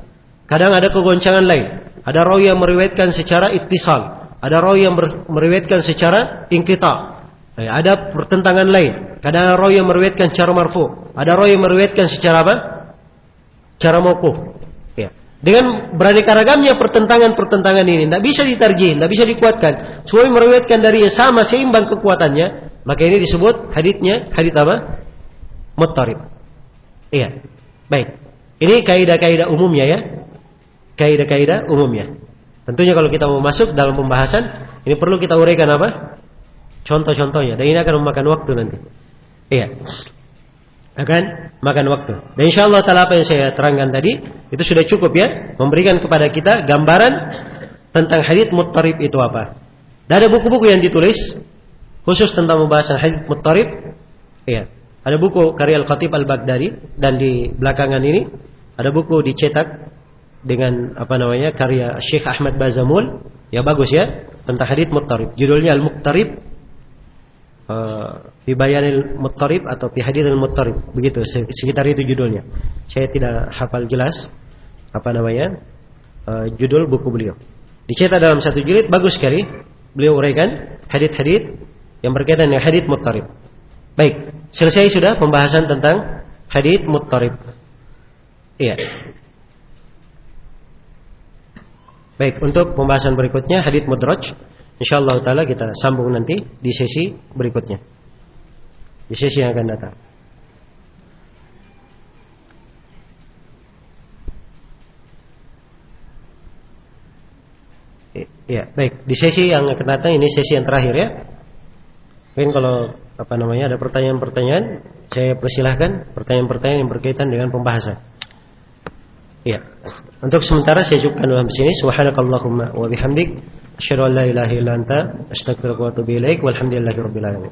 Kadang ada kegoncangan lain. Ada rawi yang meriwayatkan secara ittisal. Ada rawi yang meriwayatkan secara inqita'. Ada pertentangan lain. Kadang ada rawi yang meriwayatkan secara marfu'. Ada rawi yang meriwayatkan secara apa? Secara mauquf. Ya. Dengan beraneka ragamnya pertentangan-pertentangan ini tidak bisa ditarjih, tidak bisa dikuatkan. Semua meriwayatkan darinya sama, seimbang kekuatannya, maka ini disebut haditsnya hadits apa? Muttarib. Iya. Baik. Ini kaidah-kaidah umumnya ya. Kaidah-kaidah umumnya. Tentunya kalau kita mau masuk dalam pembahasan, ini perlu kita uraikan apa? Contoh-contohnya. Dan ini akan memakan waktu nanti. Iya. Akan makan waktu. Dan insyaallah taala apa yang saya terangkan tadi itu sudah cukup ya, memberikan kepada kita gambaran tentang hadits muttarib itu apa. Dan ada buku-buku yang ditulis khusus tentang pembahasan hadits muttarib. Iya. Ada buku karya Al-Khatib Al-Baghdadi dan di belakangan ini ada buku dicetak dengan karya Syekh Ahmad Bazamul. Ya bagus ya, tentang hadits muttarib. Judulnya Al-Muqtarib fi bayanil muttarib atau fi haditsil muttarib, begitu sekitar itu judulnya. Saya tidak hafal jelas judul buku beliau. Dicetak dalam 1 jilid, bagus sekali. Beliau uraikan hadits-hadits yang berkaitan dengan hadits muttarib. Baik, selesai sudah pembahasan tentang hadits muttarib. Iya. Baik, untuk pembahasan berikutnya hadits mudraj, insyaallah taala kita sambung nanti di sesi berikutnya. Di sesi yang akan datang. Ya, baik. Di sesi yang akan datang ini sesi yang terakhir ya. Mungkin kalau ada pertanyaan-pertanyaan, saya persilahkan pertanyaan-pertanyaan yang berkaitan dengan pembahasan. Ya. Untuk sementara saya cukupkan dalam sini. Subhanakallahumma wa bihamdik, asyhadu an la ilaha illa anta, astaghfiruka wa atubu ilaik. Walhamdulillahirabbil alamin.